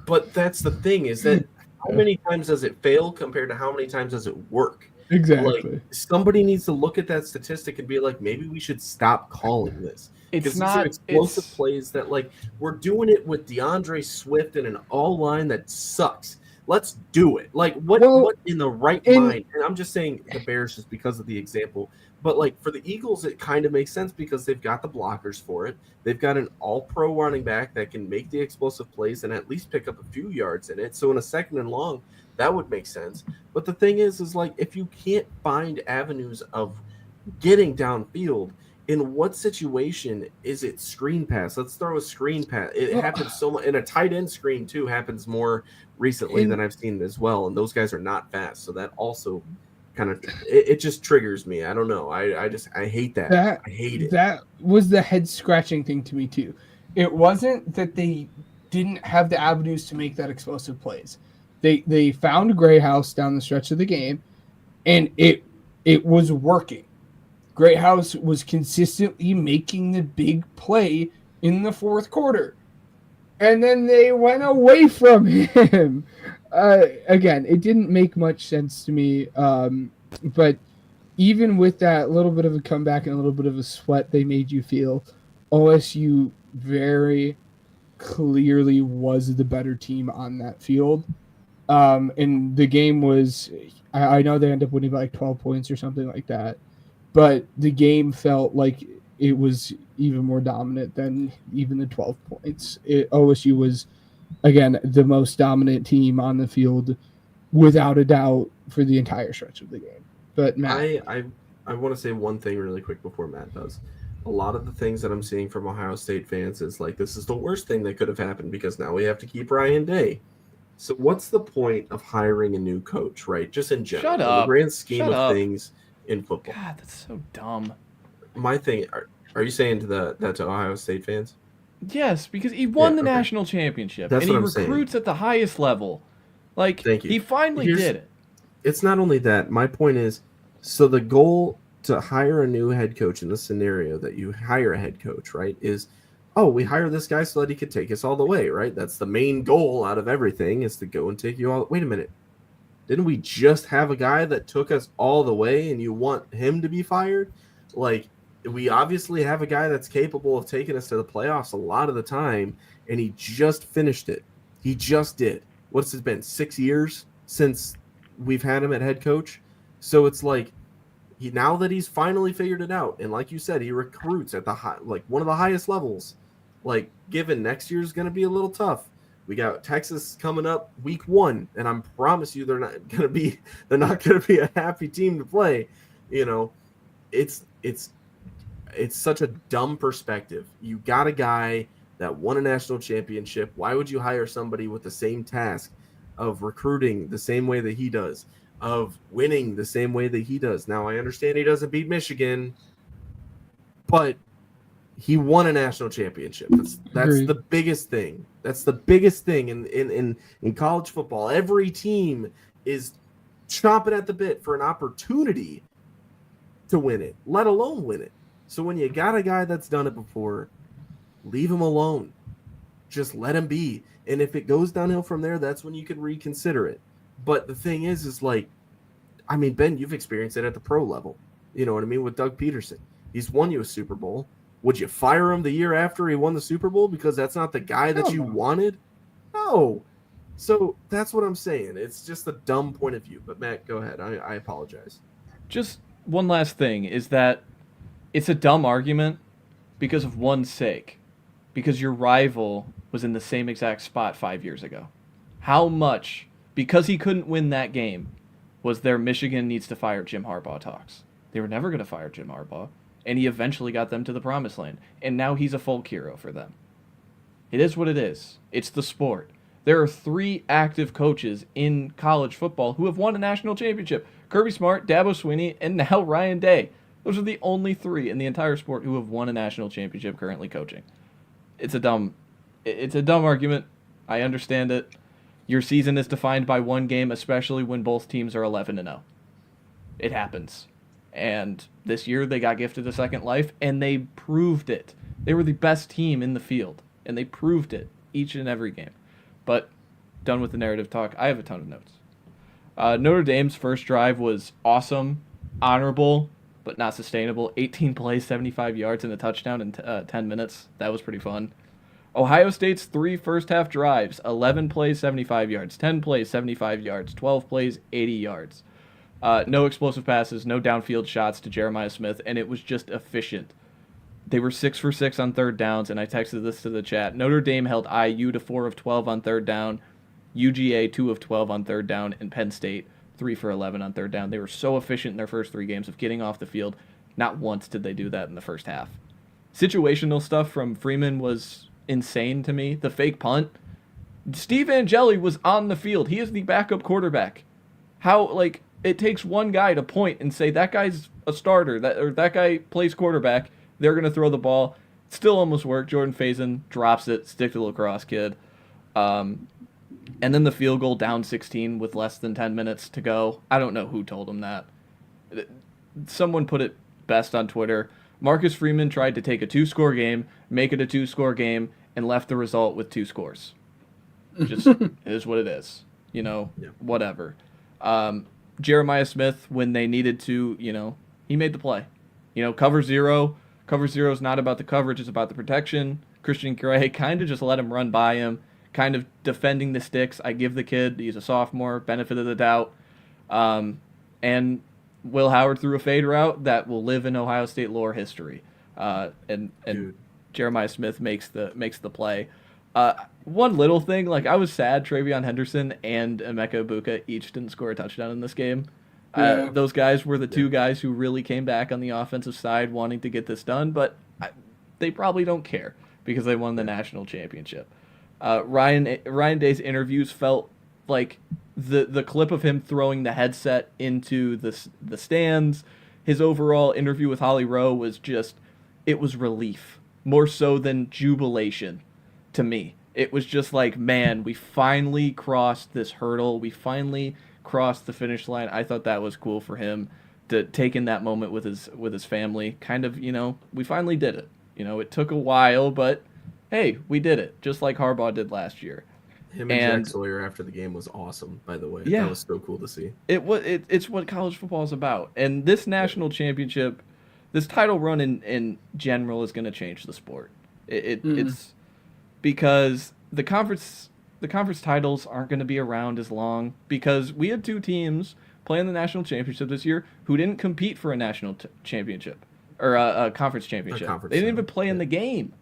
Speaker 5: But that's the thing is that how many times does it fail compared to how many times does it work?
Speaker 6: Exactly.
Speaker 5: Like, somebody needs to look at that statistic and be like, maybe we should stop calling this.
Speaker 7: It's
Speaker 5: These
Speaker 7: not
Speaker 5: are explosive plays that, like, we're doing it with DeAndre Swift in an all line that sucks. Let's do it. Like, what in the right mind? And I'm just saying the Bears just because of the example. But, like, for the Eagles, it kind of makes sense because they've got the blockers for it. They've got an all-pro running back that can make the explosive plays and at least pick up a few yards in it. So in a 2nd and long, that would make sense. But the thing is like, if you can't find avenues of getting downfield, in what situation is it screen pass? Let's throw a screen pass. It happens so much. And a tight end screen, too, happens more recently than I've seen as well. And those guys are not fast. So that also kind of it just triggers me. I don't know. I hate that. I hate it.
Speaker 6: That was the head scratching thing to me, too. It wasn't that they didn't have the avenues to make that explosive plays. They found Greyhouse down the stretch of the game, and it was working. Greyhouse was consistently making the big play in the 4th quarter. And then they went away from him. Again, it didn't make much sense to me. But even with that little bit of a comeback and a little bit of a sweat they made you feel, OSU very clearly was the better team on that field. And the game was, I know they ended up winning by like 12 points or something like that. But the game felt like it was even more dominant than even the 12 points. OSU was, again, the most dominant team on the field without a doubt for the entire stretch of the game. But Matt,
Speaker 5: I want to say one thing really quick before Matt does. A lot of the things that I'm seeing from Ohio State fans is like, this is the worst thing that could have happened because now we have to keep Ryan Day. So what's the point of hiring a new coach, right? Just in general,
Speaker 7: Shut up.
Speaker 5: In the grand scheme of things in football.
Speaker 7: God, that's so dumb.
Speaker 5: My thing, are you saying that to Ohio State fans?
Speaker 7: Yes, because he won the national championship.
Speaker 5: That's
Speaker 7: and he
Speaker 5: what I'm
Speaker 7: recruits
Speaker 5: saying.
Speaker 7: At the highest level. Like,
Speaker 5: Thank you.
Speaker 7: he finally did it.
Speaker 5: It's not only that. My point is, so the goal to hire a new head coach in the scenario that you hire a head coach, right, is, we hire this guy so that he could take us all the way, right? That's the main goal out of everything is to go and take you all. Wait a minute. Didn't we just have a guy that took us all the way and you want him to be fired? Like, we obviously have a guy that's capable of taking us to the playoffs a lot of the time, and he just finished it. He just did. What's it been, 6 years since we've had him at head coach? So it's like, now that he's finally figured it out, and like you said, he recruits at the one of the highest levels. Like, given next year's going to be a little tough. We got Texas coming up week 1, and I promise you they're not going to be a happy team to play. It's such a dumb perspective. You got a guy that won a national championship. Why would you hire somebody with the same task of recruiting the same way that he does, of winning the same way that he does? Now, I understand he doesn't beat Michigan, but he won a national championship. That's the biggest thing. That's the biggest thing in college football. Every team is chomping at the bit for an opportunity to win it, let alone win it. So when you got a guy that's done it before, leave him alone. Just let him be. And if it goes downhill from there, that's when you can reconsider it. But the thing is like, I mean, Ben, you've experienced it at the pro level. You know what I mean? With Doug Peterson. He's won you a Super Bowl. Would you fire him the year after he won the Super Bowl because that's not the guy that you wanted? No. So that's what I'm saying. It's just a dumb point of view. But Matt, go ahead. I apologize.
Speaker 7: Just one last thing is that it's a dumb argument because of one sake. Because your rival was in the same exact spot 5 years ago. How much, because he couldn't win that game, was there Michigan needs to fire Jim Harbaugh talks? They were never going to fire Jim Harbaugh. and he eventually got them to the promised land. And now he's a folk hero for them. It is what it is. It's the sport. There are 3 active coaches in college football who have won a national championship. Kirby Smart, Dabo Swinney, and now Ryan Day. Those are the only 3 in the entire sport who have won a national championship currently coaching. It's a dumb argument. I understand it. Your season is defined by one game, especially when both teams are 11-0. It happens. And this year they got gifted a second life, and they proved it. They were the best team in the field, and they proved it each and every game. But done with the narrative talk. I have a ton of notes. Notre Dame's first drive was awesome, honorable, but not sustainable. 18 plays, 75 yards, and a touchdown in 10 minutes. That was pretty fun. Ohio State's 3 first-half drives, 11 plays, 75 yards, 10 plays, 75 yards, 12 plays, 80 yards. No explosive passes, no downfield shots to Jeremiah Smith, and it was just efficient. They were 6 for 6 on third downs, and I texted this to the chat. Notre Dame held IU to 4 of 12 on third down, UGA 2 of 12 on third down, and Penn State 3 for 11 on third down. They were so efficient in their first 3 games of getting off the field. Not once did they do that in the first half. Situational stuff from Freeman was insane to me. The fake punt. Steve Angeli was on the field. He is the backup quarterback. How, it takes one guy to point and say, that guy's a starter, that guy plays quarterback. They're going to throw the ball. Still almost worked. Jordan Faison drops it. Stick to the lacrosse kid. And then the field goal down 16 with less than 10 minutes to go. I don't know who told him that. Someone put it best on Twitter. Marcus Freeman tried to take a 2-score game, make it a 2-score game, and left the result with 2 scores. Just it is what it is. Whatever. Jeremiah Smith, when they needed to, he made the play. Cover zero is not about the coverage, it's about the protection. Christian Gray kind of just let him run by him, kind of defending the sticks. I give the kid, he's a sophomore, benefit of the doubt. And Will Howard threw a fade route that will live in Ohio State lore history. And Jeremiah Smith makes the play. One little thing, I was sad Travion Henderson and Emeka Ibuka each didn't score a touchdown in this game. Yeah. Those guys were the 2 guys who really came back on the offensive side wanting to get this done, but they probably don't care because they won the national championship. Ryan Day's interviews felt like the clip of him throwing the headset into the stands. His overall interview with Holly Rowe was it was relief, more so than jubilation to me. It was just like, man, we finally crossed this hurdle. We finally crossed the finish line. I thought that was cool for him to take in that moment with his family. Kind of, we finally did it. It took a while, but hey, we did it, just like Harbaugh did last year.
Speaker 5: Him and Jack Sawyer after the game was awesome, by the way.
Speaker 7: Yeah.
Speaker 5: That was so cool to see.
Speaker 7: It's what college football is about. And this national championship, this title run in general is going to change the sport. It's because the conference titles aren't going to be around as long, because we had 2 teams playing the national championship this year who didn't compete for a national championship or a conference championship. They didn't even play in the game,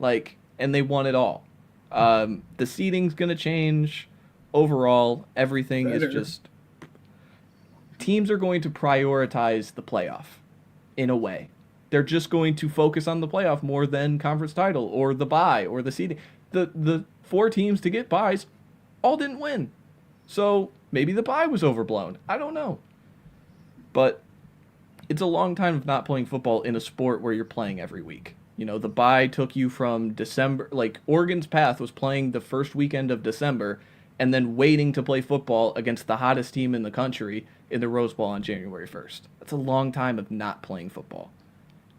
Speaker 7: and they won it all. The seeding's going to change. Overall, everything is just teams are going to prioritize the playoff in a way. They're just going to focus on the playoff more than conference title or the bye or the seeding. The 4 teams to get byes all didn't win. So maybe the bye was overblown. I don't know. But it's a long time of not playing football in a sport where you're playing every week. The bye took you from December, Oregon's path was playing the first weekend of December and then waiting to play football against the hottest team in the country in the Rose Bowl on January 1st. That's a long time of not playing football.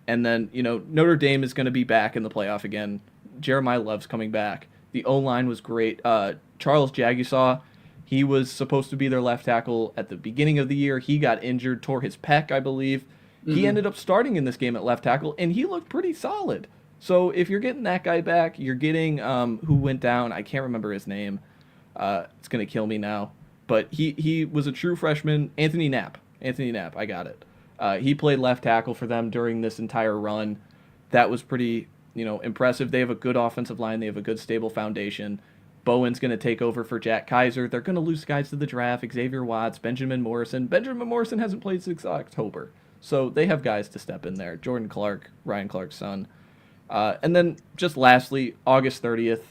Speaker 7: And then, Notre Dame is going to be back in the playoff again. Jeremiah Love's coming back. The O-line was great. Charles Jagisaw, he was supposed to be their left tackle at the beginning of the year. He got injured, tore his pec, I believe. Mm-hmm. He ended up starting in this game at left tackle, and he looked pretty solid. So if you're getting that guy back, you're getting who went down. I can't remember his name. It's going to kill me now. But he was a true freshman. Anthony Knapp, I got it. He played left tackle for them during this entire run. That was pretty, impressive. They have a good offensive line. They have a good, stable foundation. Bowen's going to take over for Jack Kaiser. They're going to lose guys to the draft. Xavier Watts, Benjamin Morrison. Benjamin Morrison hasn't played since October. So they have guys to step in there. Jordan Clark, Ryan Clark's son. And then just lastly, August 30th,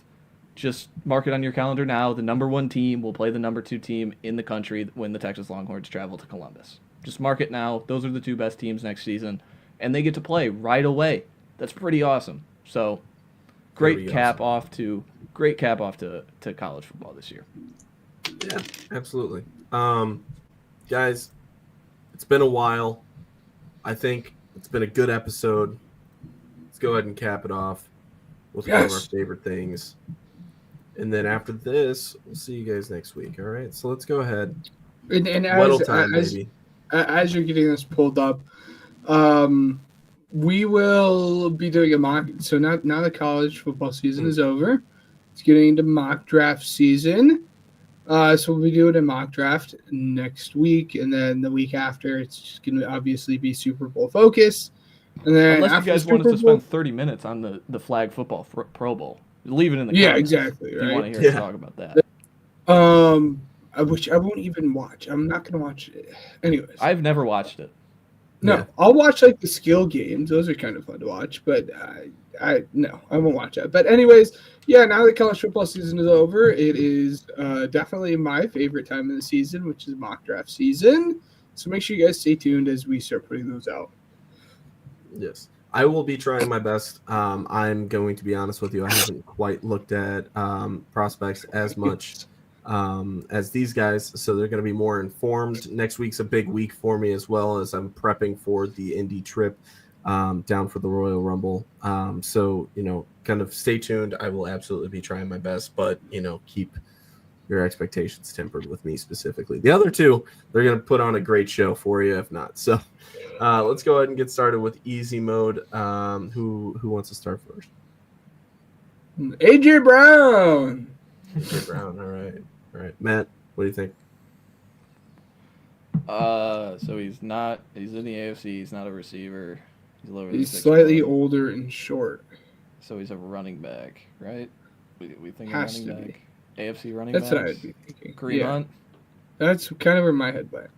Speaker 7: just mark it on your calendar now. The number 1 team will play the number 2 team in the country when the Texas Longhorns travel to Columbus. Just mark it now. Those are the 2 best teams next season, and they get to play right away. That's pretty awesome. So great cap off to college football this year.
Speaker 5: Yeah, absolutely. Guys, it's been a while. I think it's been a good episode. Let's go ahead and cap it off with one of our favorite things. And then after this, we'll see you guys next week. All right. So let's go ahead.
Speaker 6: And as you're getting this pulled up, we will be doing a mock. So now the college football season is over. It's getting into mock draft season. So we'll be doing a mock draft next week, and then the week after, it's just going to obviously be Super Bowl focus. And then
Speaker 7: unless
Speaker 6: after
Speaker 7: you guys want us to spend 30 minutes on the flag football Pro Bowl, leave it in the comments.
Speaker 6: Yeah, exactly.
Speaker 7: If
Speaker 6: right?
Speaker 7: you want to hear us talk about that.
Speaker 6: Which I won't even watch. I'm not going to watch it. Anyways.
Speaker 7: I've never watched it.
Speaker 6: No,
Speaker 5: Yeah.
Speaker 6: I'll watch like the skill games. Those are kind of fun to watch, but I won't watch that. But anyways, yeah, now that college football season is over, it is definitely my favorite time of the season, which is mock draft season. So make sure you guys stay tuned as we start putting those out.
Speaker 5: Yes. I will be trying my best. I'm going to be honest with you. I haven't quite looked at prospects as much as these guys, so they're going to be more informed. Next week's a big week for me as well, as I'm prepping for the Indy trip down for the Royal Rumble. So, kind of stay tuned. I will absolutely be trying my best, but, keep your expectations tempered with me specifically. The other two, they're going to put on a great show for you, if not. So let's go ahead and get started with easy mode. Who wants to start first?
Speaker 6: AJ Brown.
Speaker 5: AJ Brown. All right. Matt, what do you think?
Speaker 7: So he's in the AFC. He's not a receiver. He's lower than
Speaker 6: He's
Speaker 7: 6'1".
Speaker 6: slightly older and short.
Speaker 7: So he's a running back, right? We think
Speaker 6: Has
Speaker 7: running
Speaker 6: to
Speaker 7: back. AFC running
Speaker 6: That's
Speaker 7: backs.
Speaker 6: what I would be thinking.
Speaker 7: Kareem Hunt.
Speaker 6: That's kind of where my head went.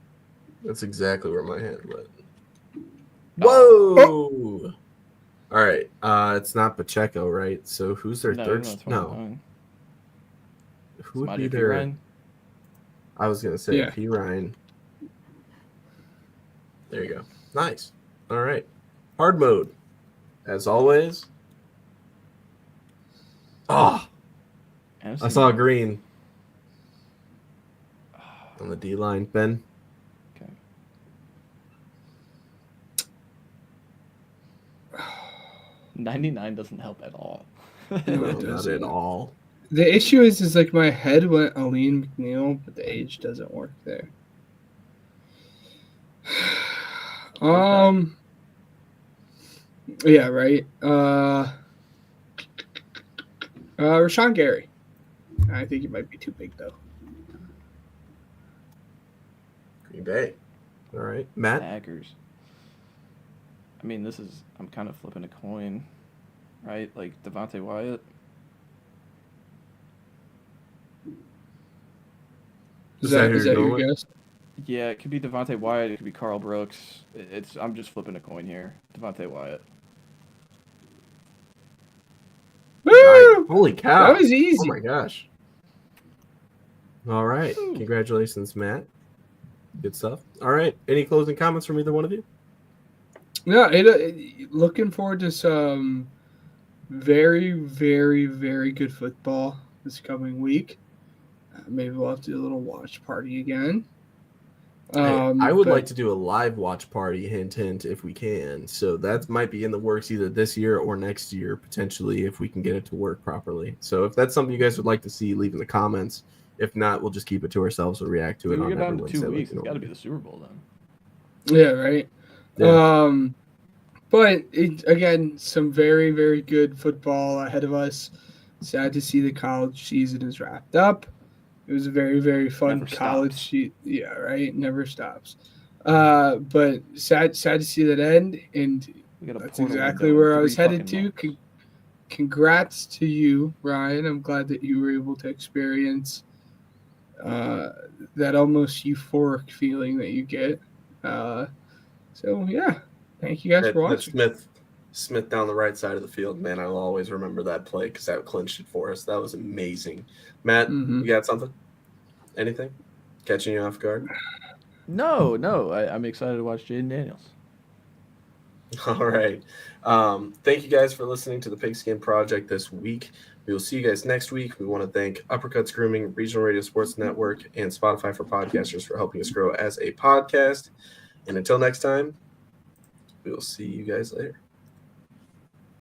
Speaker 5: That's exactly where my head went.
Speaker 7: Oh.
Speaker 5: Whoa! All right. It's not Pacheco, right? So who's their third? No. Who would be their?
Speaker 7: Ryan?
Speaker 5: I was gonna say
Speaker 6: Yeah.
Speaker 5: P. Ryan. There you go. Nice. All right. Hard mode, as always. Oh, I saw green on the D line. Ben.
Speaker 7: Okay. 99 doesn't help at all.
Speaker 6: No, it
Speaker 5: Not
Speaker 6: doesn't.
Speaker 5: at all.
Speaker 6: The issue is like my head went Aleen McNeil, but the age doesn't work there. Yeah, right. Rashawn Gary. I think he might be too big though.
Speaker 5: Green Bay. All right, Matt.
Speaker 7: Packers. I mean, I'm kind of flipping a coin, right? Like Devontae Wyatt.
Speaker 6: Is that
Speaker 5: who you're
Speaker 6: your
Speaker 5: going with?
Speaker 6: guess?
Speaker 7: Yeah, it could be Devontae Wyatt. It could be Carl Brooks. I'm just flipping a coin here. Devontae Wyatt.
Speaker 6: Woo!
Speaker 5: Holy cow!
Speaker 6: That was easy.
Speaker 5: Oh my gosh! All right, congratulations, Matt. Good stuff. All right, any closing comments from either one of you?
Speaker 6: Yeah, looking forward to some very, very, very good football this coming week. Maybe we'll have to do a little watch party again.
Speaker 5: I would like to do a live watch party, hint, if we can. So that might be in the works either this year or next year, potentially, if we can get it to work properly. So if that's something you guys would like to see, leave in the comments. If not, we'll just keep it to ourselves or react to it
Speaker 7: We
Speaker 5: on
Speaker 7: get down
Speaker 5: every
Speaker 7: to
Speaker 5: Wednesday.
Speaker 7: 2
Speaker 5: like
Speaker 7: weeks.
Speaker 5: we
Speaker 7: It's got to be
Speaker 5: normally
Speaker 7: the Super Bowl then.
Speaker 6: Yeah, right.
Speaker 5: Yeah.
Speaker 6: But again, some very, very good football ahead of us. Sad to see the college season is wrapped up. It was a very, very fun
Speaker 7: Never
Speaker 6: college season. Yeah, right. Never stops. But sad to see that end. And
Speaker 7: We got a
Speaker 6: that's
Speaker 7: portal
Speaker 6: exactly
Speaker 7: window in
Speaker 6: where I was
Speaker 7: 3
Speaker 6: headed
Speaker 7: fucking
Speaker 6: to.
Speaker 7: months.
Speaker 6: Congrats to you, Ryan. I'm glad that you were able to experience that almost euphoric feeling that you get So yeah, thank you guys for watching.
Speaker 5: Smith down the right side of the field, man. I'll always remember that play because that clinched it for us. That was amazing. Matt, you got something? Anything? Catching you off guard?
Speaker 7: No. I'm excited to watch Jayden Daniels.
Speaker 5: All right. Thank you guys for listening to the Pigskin Project this week. We will see you guys next week. We want to thank Uppercuts Grooming, Regional Radio Sports Network, and Spotify for Podcasters for helping us grow as a podcast. And until next time, we will see you guys later.